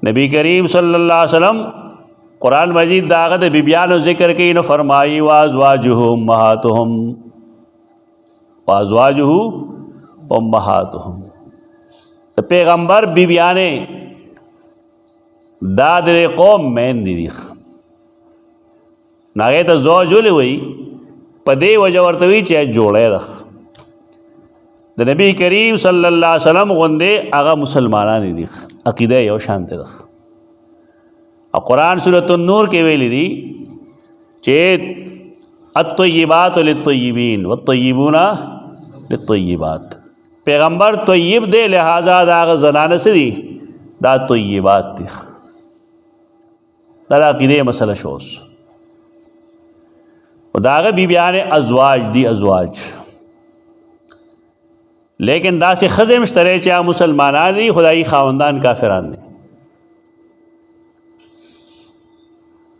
نبی کریم صلی اللہ علیہ وسلم قرآن مجید دا هغه د بیبیانو ذکر کوي نو فرمایي وازواجه امهاتهم، وازواجه امهاتهم. پیغمبر بیبیانې دا د قوم میندې دي، نو هغې ته زوج ولې وایي؟ په دې وجه ورته وایي چې جوړی ده. د نبی کریم صلی الله علیه وسلم غوندې هغه مسلمانانې دي، عقیده یو شانته ده. او قرآن سورة النور کې ویلي دي چې الطیبات للطیبین والطیبون للطیبات. پیغمبر طیب دی، لہذا دا هغه زنانه څه دي؟ دا طیبات دي. دا د عقیدې مسله شو. اوس و د هغه بیبیانې ازواج دي، ازواج. لیکن داسې ښځې هم شته چې هغه مسلمانان دي، خدایي خاوندان کافران دي.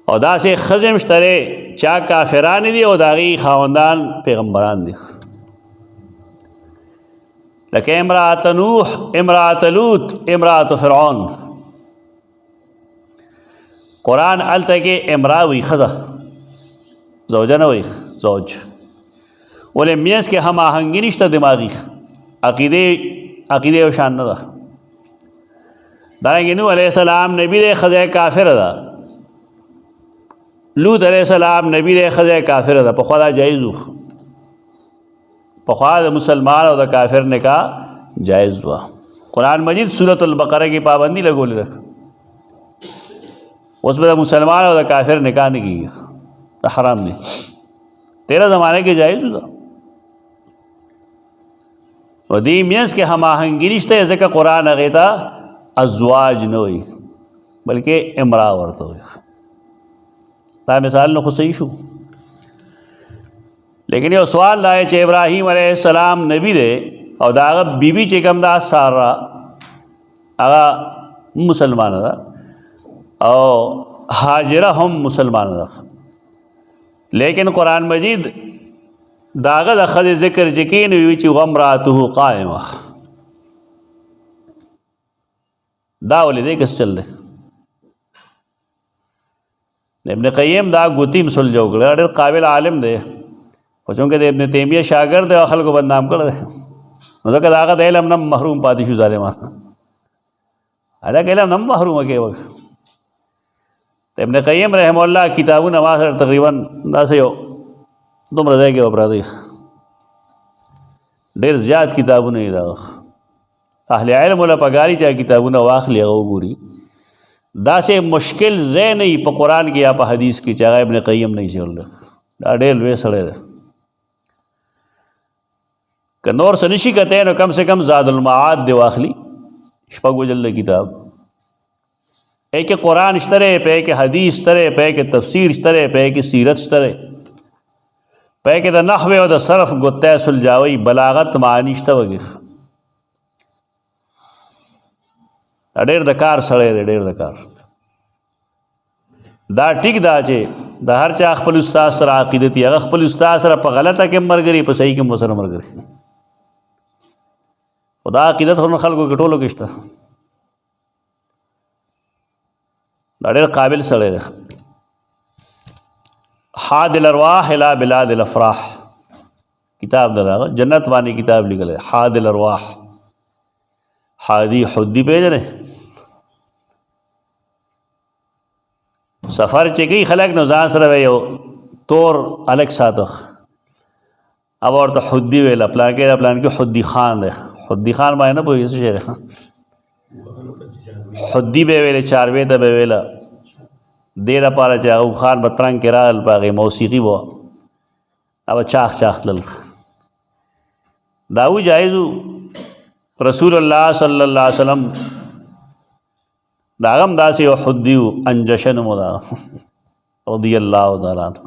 او داسې ښځې هم شته چې هغه کافران دي او د هغې خاوندان پیغمبران دي، لکه امرأة نوح، امرأة لوط، امرأة فرعون. قرآن هلته کې امرأه وایي ښځه، زوجه نه وایي، زوج. ولې منځ کې هم آهنګي نشته دماغي، عقیده یو شان نه ده. دارنګې نوح علیه السلام نبي دی، ښځه کافره ده. لوط علیہ السلام نبی دے، ښځه کافره ده. پخوا دا جایز و، پخوا د مسلمان او د کافر نکاح جایز و. قرآن مجید سورة البقرہ کی پابندی لګولې ده، اوس به د مسلمان او د کافر نکاح نه کېږي، دا حرام دی. تیرہ زمانے کې جایز ده. و دې منځ کې هم آهنګي نشته، ځکه قرآن هغې ته ازواج نه وایي بلکې امرأه ورته وایي. دا مثال نو خو صحیح شو. لیکن یو سوال دا چې ابراهیم علیه السلام نبی دی او د هغه بیبي چې کوم دا ساره هغه مسلمانه ده او هاجره هم مسلمانه ده، لیکن قرآن مجید د هغه د ښځې ذکر چې کوي نو وایي چې وامرأته قائمه. دا ولې دی کس چل دی؟ ابن قیم دا ګوتیم سلجو کړی، ډېر قابل عالم دی، خو چونکې د ابن تیمیه شاګرد دی او خلکو بدنام کړی دی، نو ځکه د هغه د علم نه محروم پاتې شو ظالمان. هلکه علم نه محرومه کوي. ابن قیم رحم الله کتابونه ما سره تقریبا داسې یو دومره ځای کې وپراته دي، ډېر زیات کتابونه یې دا اهل علم وله پګاري چې کتابونه واخلي هغه وګوري. داسې مشکل ځای نه وي په قرآن کې یا په حدیث کې چې هغه ابن قیم نه څېړلی. دا ډېر لوی سړی دی. که نور څه نشي کتی نو کم سے کم زاد المعاد دی واخلي، شپږو جلده کتاب. پای کې قرآن شته دی، پای کې حدیث شته دی، پای کې تفسیر شته دی، پای کې سیرت شته دی، پای کې د نحوې او د صرف ګوتی سلجاوی بلاغت معانی شته وګي. دا ډېر د کار سړی دی، ډېر د کار. دا ټیک دا چې د هر چا خپل استاد سره عقیدت وي، هغه خپل استاد سره په غلطه کې ملګري، په صحیح کې هم ورسره ملګري. خو دا عقیدت خو خلکو کې ټولو کې شته. دا ډېر قابل سړی دی. حاد الارواح الى بلاد الافراح کتاب دراغه جنت باندې کتاب لیکل ہے. حاد الارواح، حادی حدی پیژنې سفر چې کوي خلک نو ځان سره یو تور الګ ساتو، اب ورته حدی ویل پلان کې حدی خان دی. حدی خان باندې نه پوهېږي څه شی دی. حدی به ویلې، چاروې ته به ویله، دې دپاره چې هغه خان به ترنګ کې راغل، په هغې موسیقي به به چاخ چاخ تلل. دا جایز رسول الله صلی الله علیه وسلم دا هغه هم داسې یو حدي و، انجشه نوم دا رضی الله تعالی عنه.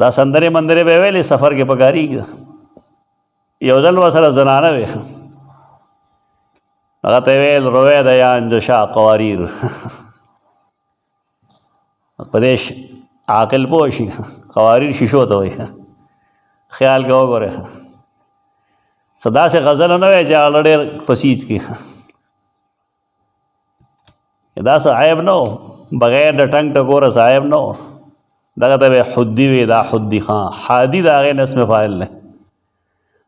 دا سندرې مندرې به ویلې سفر کې پکارېږي. یو ځل ورسره زنانه وې، هغه ته ویل رویده یا انجشا قواریر. په دې عاقل پوه شي، قواریر شیشو ته وایي. خیال کې وګوره څه داسې غزل نه وی چې هغه ډېر پسیج کړي. دا څه عیب نه و، بغیر د ټنګ ټکوره څه عیب نه و. دغه ته به حدي وي، دا حدي خان. حادي د هغې نه اسم فاعل دی.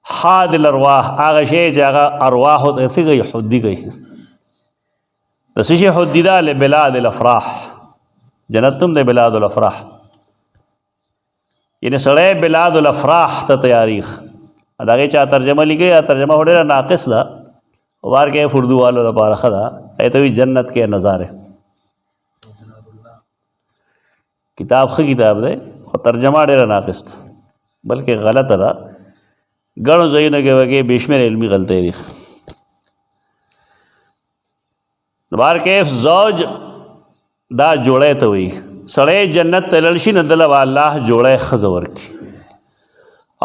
حاد الارواح هغه شی چې هغه ارواح ته څه کوي حدي کوي د څه شي حدي ده لبلاد الافراح جنت هم د بلاد الافراح یعنی سړی بلاد الافراح ته تیاریخ دا هغې چا ترجمه لیکي ترجمه خو ډېره ناقص ده وار کې اردو والو دپاره ښه ده هغې ته وایي جنت کې نظارې کتاب ښه کتاب دی خو ترجمه ډېره ناقص ده بلکې غلطه ده ګڼو ځایونو کې وکې بې شمېره علمي غلطۍ دي بار کیف زوج دا جوړی ته وایي سړی جنت ته لاړ شي نو دله به الله جوړی ښځه ورکړي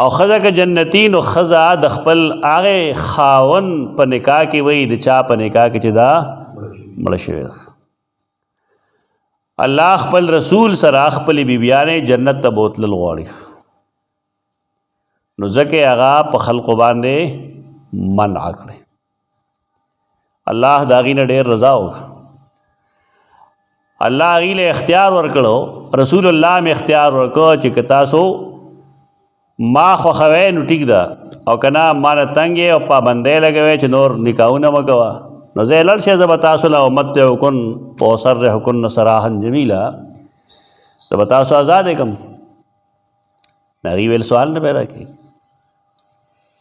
او ښځه که جنتي نو ښځه د خپل هغې خاون په نکاح کې وایي د چا په نکاح کې چې دا مړه شوې ده الله خپل رسول سره خپلې بیبیانې جنت ته بوتلل غواړي نو ځکه هغه په خلقو باندې منع کړی الله د هغې نه ډېر رضا وکړه الله هغې له اختیار ورکړو رسول الله م اختیار ورکړو چې که تاسو ما خوښوئ نو ټیک ده او که نه ما نه تنګ یې او پابندۍ لګوئ چې نور نکاحونه مه کوه نو زه یې لړ شئ زه به تاسو له امتعکن واسرحکن سراحا جمیلا زه به تاسو ازادې کړم هغې ویل سوال نه پیدا کړي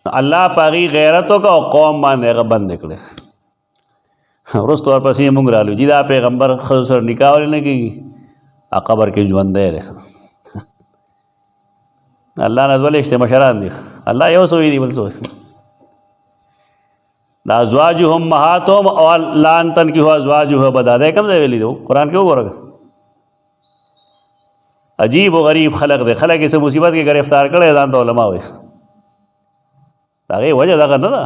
الله په هغې غیرت وکړه او قوم باندې هغه بندې کړې وروسته ورپسې موږ رالو چې دا پیغمبر ښځو سره نکاح ولې نه کېږي قبر کې ژوندی دی الله نه دوه لېشته مشران دي الله یو څه وي دي بل څه دا ازواجهم امهاتهم او لا ان تنکحوا ازواجه ابدا دا کوم ځای ویلي دی قرآن کې وګوره عجیب و غریب خلق دی خلق یې څه مصیبت کې گرفتار کړی ځان ته علما وایي د هغې وجه دغه نه ده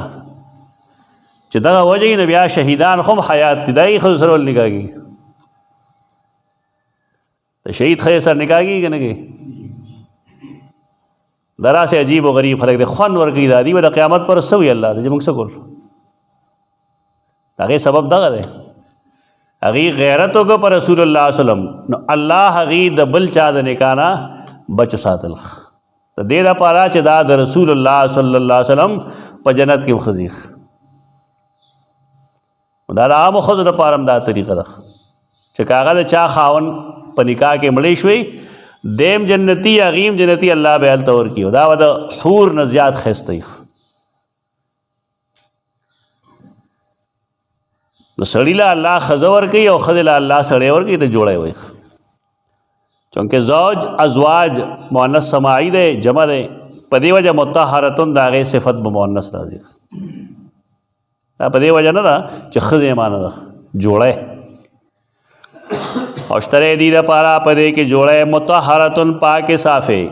چې دغه وجه یې نو بیا شهیدان خو هم حیات دي دا یې ښځو سره ولې نکاح کېږي د شهید ښځې سره نکاح کېږي که نه کېږي دا داسې عجیب و غریب خلک دی خوند ورکوي دا دي به د قیامت پر څه وي الله ته چې موږ څه کول د هغې سبب دغه دی هغې غیرت وکړه په رسول الله وسلم نو الله هغې د بل چا د نکاح نه بچ ساتل د دې دپاره چې دا د رسول الله صلی الله علیه وسلم په جنت کې ښځې دا د عامو ښځو دپاره هم دا طریقه ده چې که هغه د چا خاون په نکاح کې مړی شوی دیم جنتی هغې هم جنتي الله به هلته ورکړي دا به د حور نه زیات ښایسته وي نو سړي له الله ښځه ورکوي او ښځې له الله سړی ورکوي ته جوړی وایي چونکې زوج ازواج مؤنث سماعي دی جمع دی په دې وجه مطهرتون د هغې صفت به مؤنث راځي دا په دې وجه نه ده چې ښځې معنی ده جوړی او شتری دې دپاره په دې کې جوړی مطهرتون پاک صافې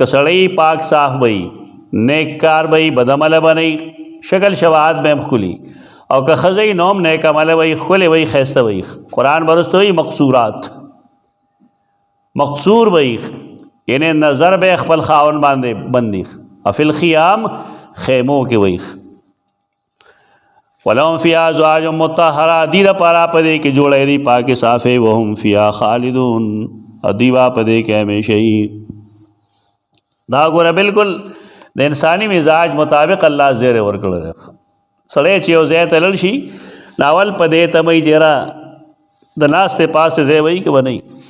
که سړی پاک صاف به نیک کار به بدعمله به نه شکل شباهت به هم ښکلي او که ښځه نو هم نیک عمله به ښکلې به ښایسته به قرآن به وروسته وایي مقصورات مقصور به یعنی نظر به خپل خاون باندې بندي فی الخیام خیمو کې وایي ولهم فیها ازواج مطهرات دې دپاره په دې کې جوړی دي پاکې صافې وهم فیها خالدون او دوی به په دې کې همیشه وي دا ګوره بالکل د انساني مزاج مطابق الله زیری ورکړی دی سړی چې یو ځای ته لاړ شي نو اول په دې تمه یي چېرې د ناستې پاسې ځای وایي که به نه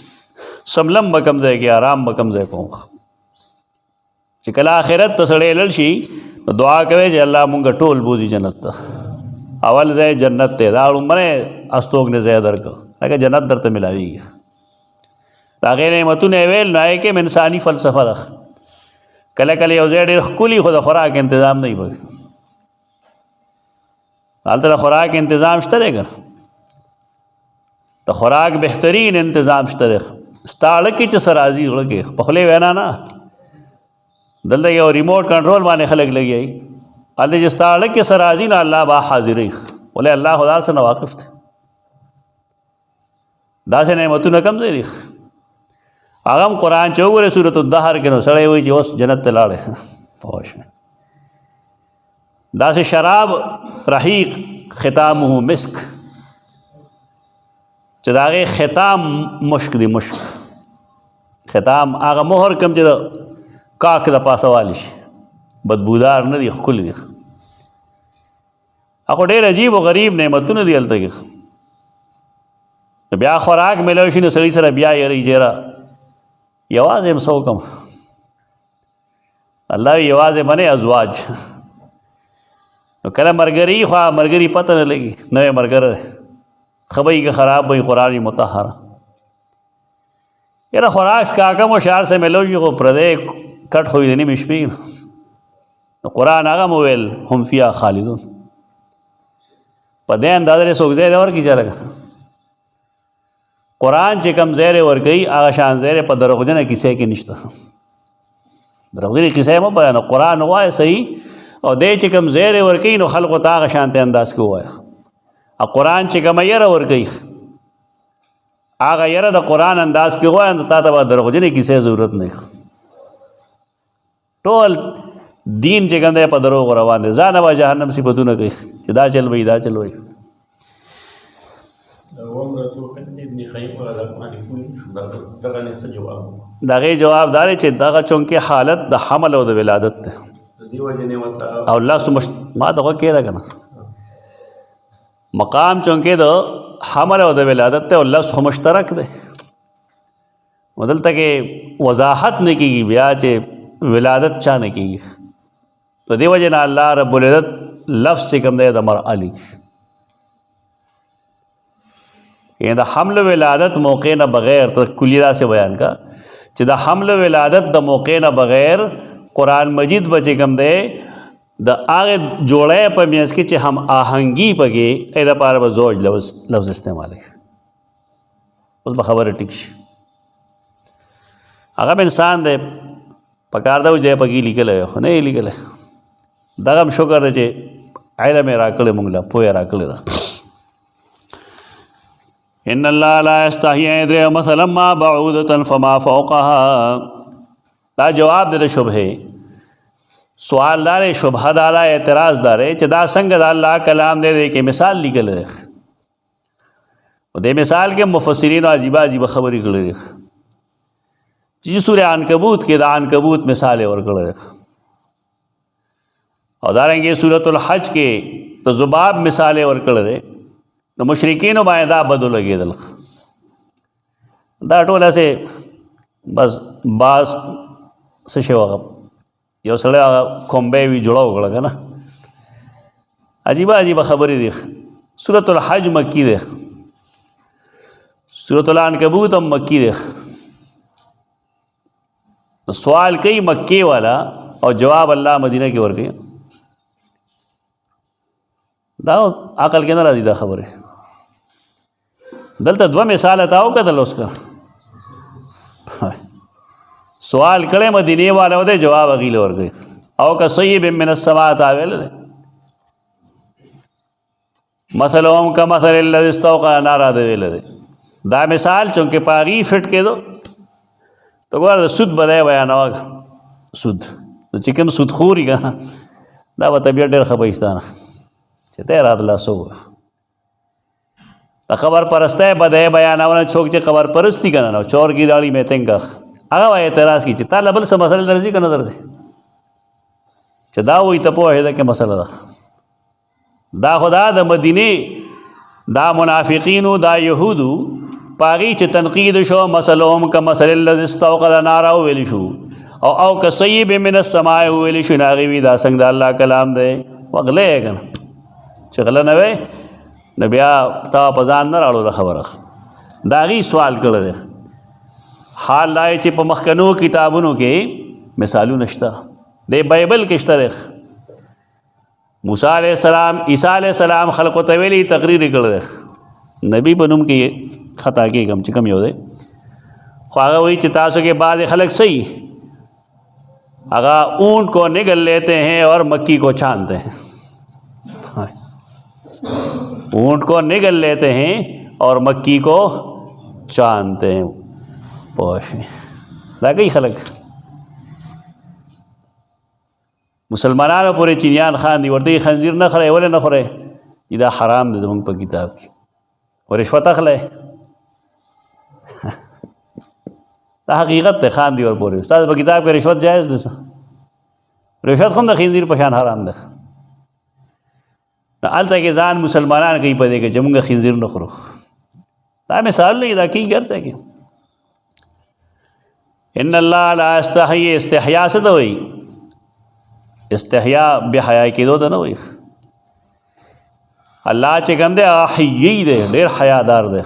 سملم به کوم ځای کې آرام به کوم ځای کوم چې کله آخرت ته سړی لاړ شي نو دعا کوي چې الله مونږ ټول بوځي جنت ته اول ځای جنت دی دا لومړی استوګنې ځای درکړه لکه جنت درته ملاویږي د هغې نعمتونه یې ویل نو هغې کې هم انساني فلسفه ده کله کله یو ځای ډېر ښکلي خو د خوراک انتظام نه وي پکې هلته د خوراک انتظام شته دی که د خوراک بهترین انتظام شته دی ستا اړه کې چې څه راځي زړه کې په خولې وینا نه دلته یو ریموټ کنټرول باندې خلک لګیا وي هلته چې ستا اړه کې څه راځي نو الله به حاضروي ولې الله خو څه نه واقف دی داسې نعمتونه کم ځای دي هغه هم قرآن چې وګورې سورت الدهر کې نو سړی وایي چې اوس جنت ته لاړې فوش داسې شراب رحیق ختامه مسک چې د هغې ختام مشک دی مشک ختام هغه مهر کوم چې د کاک د پاسه والی شي بدبودار نه دي، ښکلي دي. خو ډېر عجیب و غریب نعمتونه دي هلته کې. بیا خوراک میلاو شي نو سړي سره بیا یری چېره یوازې هم څه وکړم. الله وي یوازې منې ازواج. نو کله ملګري خو ملګري پته نه لګي، نوی ملګری ښه به وي که خراب به وي، قرآن مطهره. یاره خوراک څښاک مو شهر سره میلاو شي خو پردی کټ خو وي د نیمې شپې. نو قرآن هغه مو ویل هم فیها خالدون. په دې اندازه یې څوک ځای نه ورکړي چا لکه قرآن چې کوم ځای یې ورکوي هغه شان ځای یې په دروغجنه کیسې کې نشته. دروغجنې کیسې مه بیانوه، قرآن ووایه صحیح، او دی چې کوم ځای یې ورکوي نو خلکو ته هغه شانتې انداز کې ووایه. او قرآن چې کومه یره ورکوي هغه یره د قرآن انداز کې ووایه، نو تا ته به دروغجنې کیسې ضرورت نه. ټول دین چې کوم دی په دروغ روان دی، ځانه به جهنم صفتونه کوي چې دا چل وي دا چل وي. د هغې جواب دا دی چې دغه چونکې حالت د حمل او د ولادت دی، او لفظ ما ته غوږ کېږده که نه، مقام چونکې د حمل او د ولادت دی او لفظ خو مشترک دی. نو دلته کې وضاحت نه کېږي بیا چې ولادت چا نه کېږي. په دې وجې نه الله رب العزت لفظ چې کوم دی د مرأه لیکي. یعنی د حمل ولادت موقع نه بغیر تر کلیه داسې بیان کا چې د حمل ولادت د موقع نه بغیر قرآن مجید به چې کوم دی د هغې جوړی په منځ کې چې هم آهنګي پکې ای دپاره به زوج لفظ استعمالوي. اوس به خبره ټیک شي. هغه انسان دی پکار ده دی پکې لیکلی خو نه یې لیکلی. دغه هم شکر دی چې علم یې راکړی موږ له، پوهه یې راکړې ده. ان الله لا یستحیی ان یضرب مثلا ما بعوضة فما فوقها. دا جواب دی د شبهې. سوال دار شبهه دار اعتراض دار چې دا څنګه د الله کلام دی کې مثال لیکل دی. او دې مثال کې مفسرین عجیبه عجیبه خبرې کړې دي چې سورہ عنکبوت کې د عنکبوت مثال یې ورکړی دی، او دارنګې سورۃ الحج کې د ذباب مثال یې ورکړی دی. نو مشرکینو باندې دا بدو لګېدل. دا ټول هسې بس باز څه شی وغه یو سړی هغه کومبی وي جوړه وکړه که نه. عجیبه عجیبه خبرې دي. سورۃ الحج مکی دی، سورۃ العنکبوت هم مکی دی. سوال کوي مکی والا او جواب الله مدینه کې ورکوي. دا عقل کې نه راځي دا خبره. دلته دوه مثال تا وکتل اوس کا سوال کړی مدینه والا و دی جواب هغې له ورکوي. او که صیب من السماء تا ویلی دی مثلهم کمثل الذی استوقد نارا دی ویلی دی. دا مثال چونکې په هغې فټ کېدو ته ګوره د سود به دی بیانوه. سود چې کوم سودخوري که نه دا به طبیعت ډېر ښه بهیستانه چې ته یې راته لاسو د خبر پرستی به دی بیانونه. څوک چې خبر پرست دي که نه چور کی داړي مې تنګه هغه به اعتراض کړي چې تا له بل څه مسله درځي که نه درځي چې دا وایي ته پوهېده کې مسله ده. دا خو دا د مدینې دا منافقینو دا یهودو په هغې چې تنقید شو مثلهم کمثل الذی استوقد نارا وویلی شو او که صیب من السماء وویلی شو. نو هغې وي دا څنګه د الله کلام دی وغلی یې که نه چې غله نه وی نو بیا تا په ځان نه راړو د خبره. د هغې سوال کړی دی. حال دا چې په مخکنو کتابونو کې مثالونه شته. د بایبل کې شته دی. موسی علیہ السلام عیسی علیہ السلام خلقو ته ویلي تقریر یې کړی دی. نبی په نوم کې خطا کېږم چې کوم یو دی خو هغه وایي چې تاسو کې بعض خلق صحیح هغه اونٹ کو نگل لیتے ہیں اور مکی کو چھانتے ہیں. اونٹ کو نگل لیتے ہیں اور مکی کو چاندتے ہیں. دا کوي خلق مسلمانانو پورې چینیان خان دي ورته خنزیر نه خورئ. ولې نه خورئ؟ چې دا حرام دی زموږ په کتاب کې. او رشوت اخلی دا حقیقت دی. خان دي ورپورې ستاسو په کتاب کې رشوت جایز دی. رشوت هم د خنزیر په شان حرام ده. هلته کې ځان مسلمانان کوي په دې کې چې موږ خنزیر نه خورو. دا مثال نه دا کېږي هر ځای کې. ان الله لا یستحیی، استحیا څه ته وایي؟ استحیا بې حیا کېدو ته نه وایي. الله چې کوم دی هغه حیي دی، ډېر حیادار دی.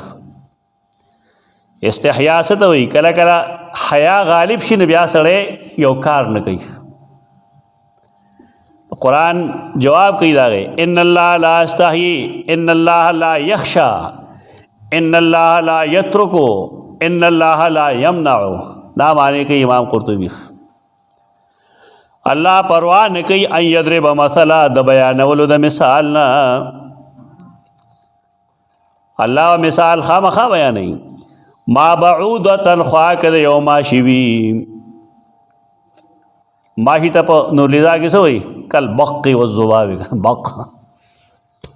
استحیا څه ته وایي؟ کله کله حیا غالب شي نو بیا سړی یو کار نه کوي. قرآن جواب کوي داغه ان الله لا یستحیی، ان الله لا یخشى، ان الله لا یترک، ان الله لا یمنع. دا معنی کوي امام قرطبی. الله پروا نه کوي ان یضرب مثلا د بیانولو د مثال نه. الله مثال خامخا بیانوي. ما بعودة خوا کده یو ماشي وي. ماشي ته په نورلیزا کې څه وایي؟ کل بق والذباب. بق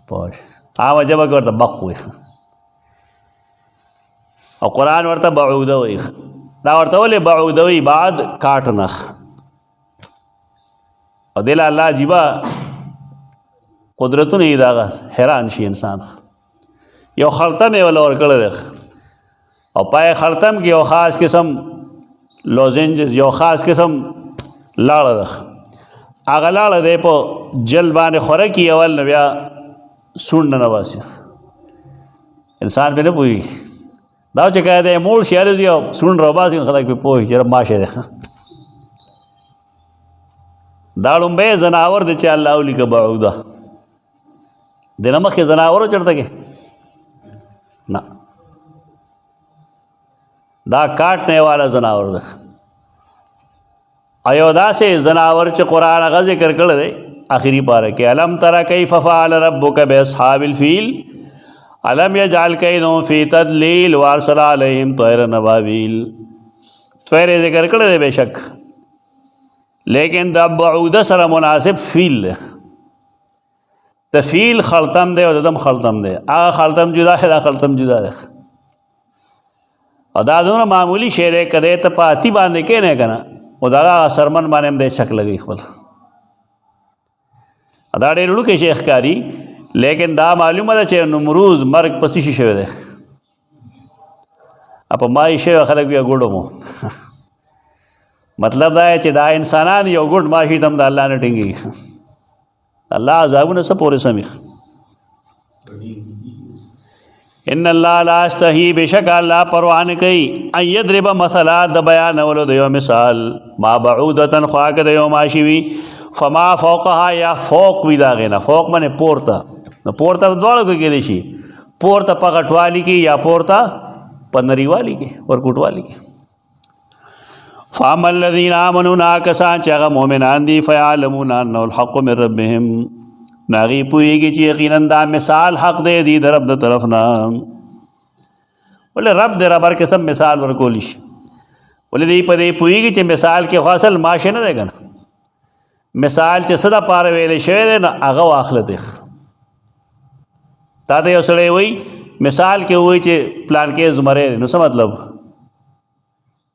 پوه عامه ژبه کې ورته بق وایي او قرآن ورته بعوده وایي. دا ورته ولې بعوده وایي؟ بعد کاټ نه. او دل الله عجیبه قدرتونه یې دغه حیران شي انسان. یو خلطه مې ولا ورکړی دی او پای خلطم کې یو خاص قسم لوزنج، یو خاص قسم لاړه ده. هغه لاړه دی په جل باندې خوره کي اول نه بیا سونډ نه باسي. انسان پې نه پوهېږي. دا چې که دی موړ شي الوځي او سونډ راباسي نو خلک پې پوهېږي چې ماشه دی. دا لومبی ځناور دی چې الله ولیکه بعوده. د نه مخکې ځناور چېرته کې نه، دا کاټنے والا ځناور ده. ایو داسې ځناور چې قرآن هغه ذکر کړی دی آخري پاره کې الم تر کیف فعل ربک باصحاب الفیل الم یجعل کیدهم فی تدلیل وارسل علیہم طیر نبابیل. طیر ذکر کړی دی بېشک، لیکن د بعوده سره مناسب فیل دی. د فیل خلطم دی او د دم خلطم دی. هغه خلطم جدا دی، دا خلطم جدا دی. او دا دومره معمولی شی دی که دی ته په اتي باندې کښېنې که نه او د هغه سرمن باندې هم دی چک لګوي خپل. دا ډېر وړوکی شی ښکاري، لیکن دا معلومه ده چې نمروز مرګ په څه شي شوی دی؟ په مایي شوی خلک بیا ګوډو مو. مطلب دا چې دا انسانان یو ګوډ ماشي ته هم د الله نه ټینګېږي. الله عذابونه څه پورې سمي. ان الله لا یستحیی، بېشک الله پروا نه کوي ان یضرب مثلا د بیانولو د یو مثال. ما بعودة خوا که د یو ماشي وي فما فوقها یا فوق وي د هغې نه. فوق باندې پورته، نو پورته دواړو کې کېدای شي. پورته په غټوالي کې یا پورته په نریوالي کې ورکوټوالي کې. فاما الذین آمنوا ناکسان چې هغه مؤمنان دي فیعلمون انه الحق من ربهم، ناغي پوهېږي چې یقینا دا مثال حق دی دی د رب د طرف نه. ولې رب د ربر قسم مثال ورکولی شي؟ ولې دی په دې پوهېږي چې مثال کې خو اصل ماشه نه دی که نه. مثال چې څه دپاره ویلی شوی دی نه هغه واخله دی. تا ته یو سړی وایي مثال کې وایي چې پلان کې زمری دی، نو څه مطلب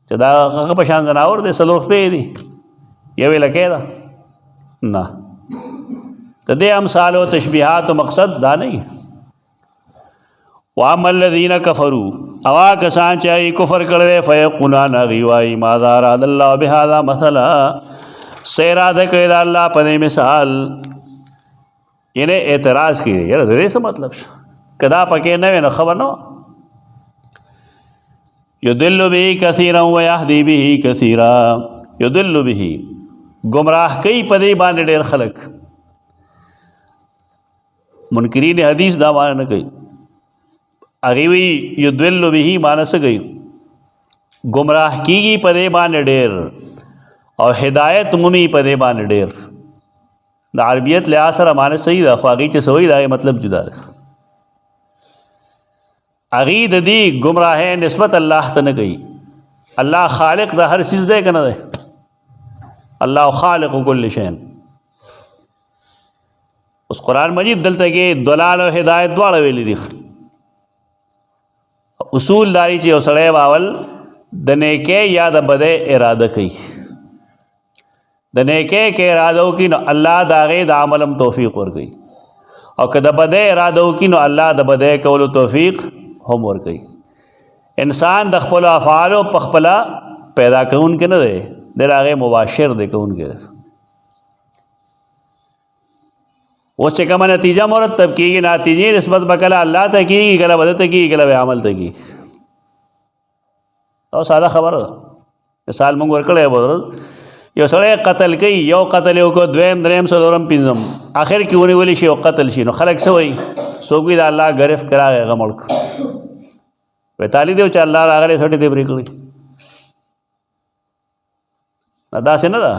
چې دا هغه په شان ځناور دی، څلور خپې دي، یوې لکۍ ده؟ نه، د دې امثال او تشبیهات و مقصد دا نه وي. واما الذین کفروا، او هغه کسان چې هغوی کفر کړی دی فیقولون هغوی وایي ماذا اراد الله بهذا مثلا، څه اراده کړې ده الله په دې مثال. یعنې اعتراض کړي یاره د دې څه مطلب شه، که دا پکې نه وي نو خبر نه وه. یضل به کثیرا ویهدی به کثیرا، یضل به گمراه کوي په دې باندې ډېر خلک. منکرین حدیث دا معنی نه کوي. هغوی وایي یضل به معنی څه کوي؟ گمراه کېږي په دې باندې ډېر او هدایت مومي په دې باندې ډېر. د عربیت لحاظ سره معنی صحیح ده، خو هغوی چې څه وایي د هغې مطلب جدا ده. هغوی د دې ګمراهۍ نسبت الله ته نه کوي. الله خالق د هر څیز دی که نه دی؟ الله خالق کل شی. اوس قرآن مجید دلته کې دلال او هدایت دواړه ویلي دي. اصول داری چې یو سړی باول د نیکۍ یا د بدۍ اراده کوي. د نیکۍ کې اراده وکړي نو الله د هغې د عمل هم توفیق ورکوي، او که د بدۍ اراده وکړي نو الله د بدۍ کولو توفیق هم ورکوي. انسان د خپلو افعالو په خپله پیدا کوونکی نه دی، د هغې مباشر دی کوونکی دی. اوس چې کومه نتیجه مرتب کېږي، نتیجې نسبت به کله الله ته کېږي، کله به ده ته کېږي، کله به عمل ته کېږي. دا ساده خبره ده. مثال موږ ورکړی به، یو سړی قتل کوي، یو قتل یې وکړو، دویم دریم څلورم پنځم، آخر کې ونیولی شي او قتل شي، نو خلک څه وایي؟ څوک وایي د الله ګرفت کړه هغه مړ کړه. وایي تالی دی چې الله راغلی سټې دې پرې کړي. داسې نه ده،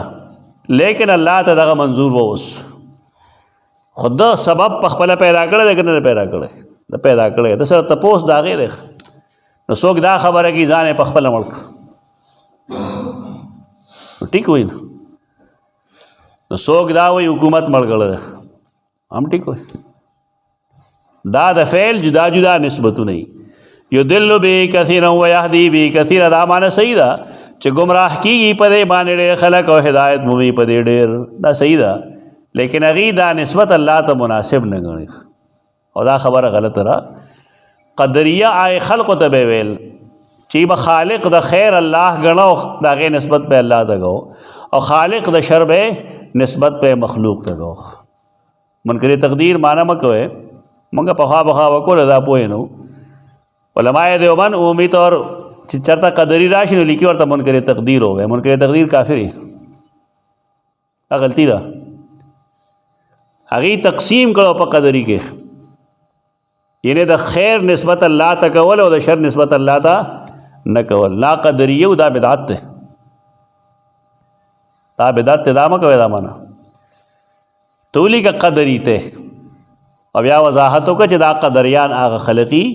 لیکن الله ته دغه منظور و. اوس خو ده سبب په خپله پیدا کړی دی که نه پیدا کړی؟ ده پیدا کړی، ده سره تپوس د هغې دی. نو څوک دا خبره کوي ځان یې په خپله مړ کړه، نو ټیک وایي. نو څوک دا وایي حکومت مړ کړی دی، هم ټیک وایي. دا د فعل جدا جدا نسبتونه وي. یضل به کثیرا ویهدی به کثیرا، دا معنی صحیح ده چې ګمراه کېږي په دې باندې ډېر خلک او هدایت مومي په دې ډېر، دا صحیح ده. لیکن هغې دا نسبت الله ته مناسب نه ګڼي، او دا خبره غلطه ده. قدریه آئے خلقو ته به ویل چې به خالق د خیر الله ګڼو، د هغې نسبت به الله ته کوو، او خالق د شر به نسبت به مخلوق ته کوو. منکر تقدیر معنی مه کوئ، موږ پخوا وکړو دا پوه نه. علماء دیوبند عمومي طور چې چېرته قدري راشي نو لیکي ورته منکر تقدیر ووایي. منکر تقدیر کافر وي، دا غلطي ده. هغې تقسیم کړو په قدري کې، یعنی د خیر نسبت الله ته کول او د شر نسبت الله ته نه کول. لا قدریه دا بدعت ده، دا بدعت ته دا مه کوئ. دا معنی تولی که قدری ته، او بیا وضاحت وکړه چې دا قدریان هغه خلقي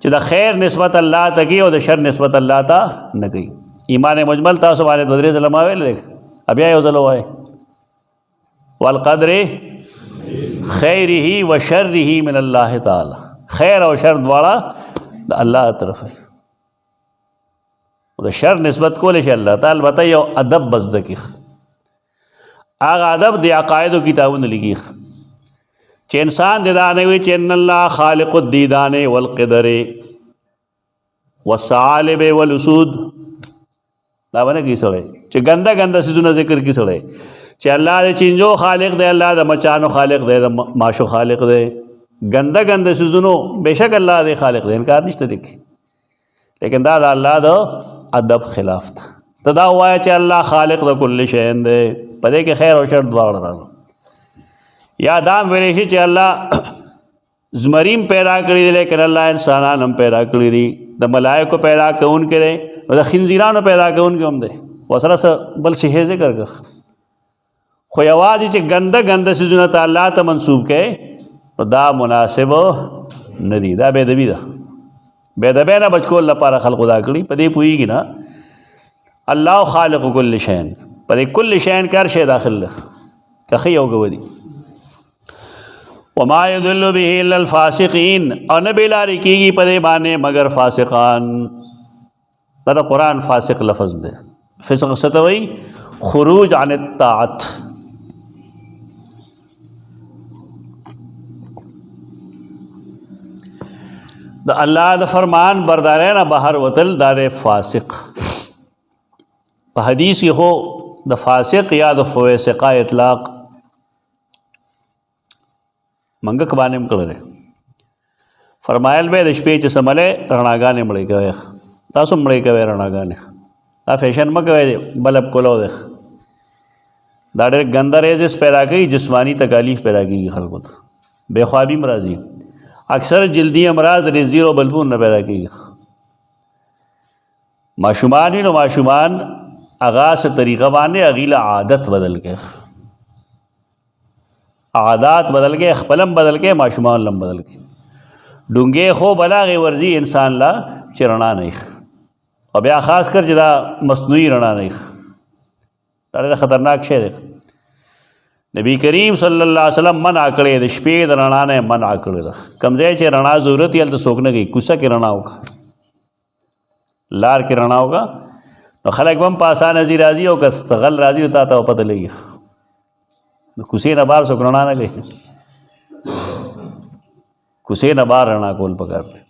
چې د خیر نسبت الله ته کوي او د شر نسبت الله ته نه کوي. ایمان مجمل تاسو باندې دوه درې ځله ما ویل دی، بیا یو ځل ووایئ. والقدر خیره و شره من الله تعالی، خیر او شر دواړه د الله طرف وي. د شر نسبت کولی شي الله ته، البته یو ادب بس زده کړي. هغه ادب د عقایدو کتابونه لیکي چې انسان د دا نه وي چې ان الله خالق الدیدان والقدر والثعالب والاسود، دا به نه کوي سړی چې ګنده ګنده څیزونه ذکر کړي سړی چې الله د چینجو خالق دی، الله د مچانو خالق دی، د ماشو خالق دی. ګنده ګنده څیزونو بېشک الله دی خالق دی، انکار نشته دی، لیکن دا د الله د ادب خلاف ده. ته دا ووایه چې الله خالق د کل شی دی، په دې کې خیر او شر دواړه راغلل. یا دا هم ویلی شي چې الله زمریم پیدا کړي دی، لیکن الله انسانان هم پیدا کړي دي. د ملایکو پیدا کوونکی دی، نو د خنزیرانو پیدا کوونکی هم دی. ورسره څه بل شی ذکر کړه، خو یوازې چې ګنده ګنده څیزونه ته الله ته منسوب کړي نو دا مناسب نه دي، دا بېدبي ده. بېدبۍ نه بچ کول لپاره خلقو دا کړي. په دې پوهېږي نه الله خالق کل شی، په دې کل شی کې هر شی داخل ده، که ښه یو ګودي. وما يضل به الا الفاسقین، او نه بېلارې کېږي په دې باندې مگر فاسقان. دا د قرآن فاسق لفظ دی. فسق څه ته وایي؟ خروج عن الطاعت. د الله د فرمان بردارۍ نه بهر وتل دا دی فاسق. په حدیث کې خو د فاسق یا د فویسقه اطلاق منګک باندې هم کړی دی. فرمایل به د شپې چې سملې رڼاګانې مړې کوئ، تاسو هم مړې کوئ رڼاګانې، دا فیشن مه کوئ بلب کولو دی. دا ډېر ګنده ریزس پیدا کوي، جسمانی تکالیف پیدا کېږي خلکو ته، بے خوابي هم راځي. اکثر جلدی امراض د زیرو بلبون نه پیدا کېږي. ماشومان وي نو ماشومان هغه څه طریقه باندې هغې له عادت بدل کړي، عادات بدل کړي، خپل هم بدل کړي، ماشومان هم بدل کړي. ډونګې خوب هغې ورځي انسان له چې رڼا نه وي، او بیا خاص کر چې دا مصنوعي رڼا نه وي، دا ډېر خطرناک شی دی. نبی کریم صلی الله علیه وسلم منع کړی د شپې د رڼا نه منع کړی ده. کوم ځای چې رڼا ضرورت یې هلته څوک نه کوي، کوڅه کې رڼا وکړه، لار کې رڼا وکړه، خلق بم پاسان ازی راضی او کس غل راضی ہوتا تا پتہ لگی کوسې نه بار څوک رڼا نه کوي کوسې نه بار رڼا کول پکار دی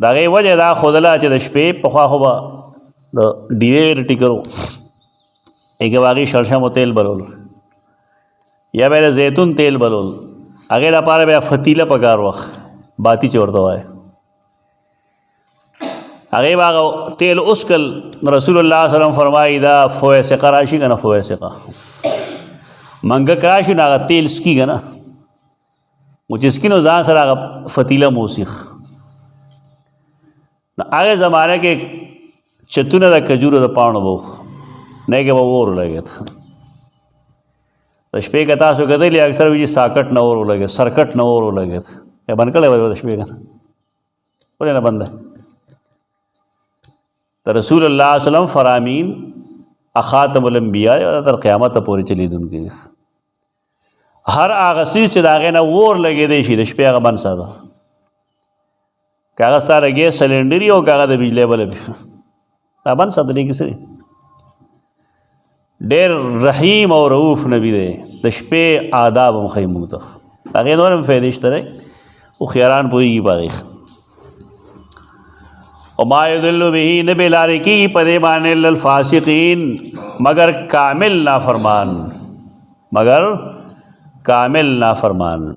د هغې وجه دا ښودله چې د شپې پخوا خو به د ډیوې ټیکرو هغې به هغې شړشمو تیل بلول یا به یې د زیتون تیل بلول هغې دپاره بیا فتیله پکار وخت باتی چې ورته وایي هغې به هغه تیل اسکل رسول الله صلی وسلم فرمایي دا فویسقه راشي که نه فویسقه منګک راشي نو هغه تیل سکي که نه مو چې سکي نو ځان سره هغه فتیله موسیخ نو هغې زمانه کې چتونه د کجورو د پاڼو به نه کې به اور ولګېد د شپې که تاسو کتلی اکثر وي چې ساکټ نه اور ولګېد سرکټ نه اور ولګېد یا بند کړی وی د شپې که نه ولې نه بند دی د رسول الله صلی الله علیه وسلم فرامین خاتم الانبیاء تر قیامت پورې چلیدونکی دی هر هغه څیز چې د هغې نه اور لګېدی شي د شپې هغه بند ساته که هغه ستا د ګیس سلنډر وي او که هغه د بجلی بلب وي دا بند ساتلی کیسه دی ډېر رحیم او رؤوف نبی دی د شپې آداب هم ښیي موږ ته هغې نور هم فایدې شته دی هوښیاران پوهېږي په هغې وما یضل به نه بې لارې کېږي په دې باندې الا الفاسقین مگر کامل نافرمان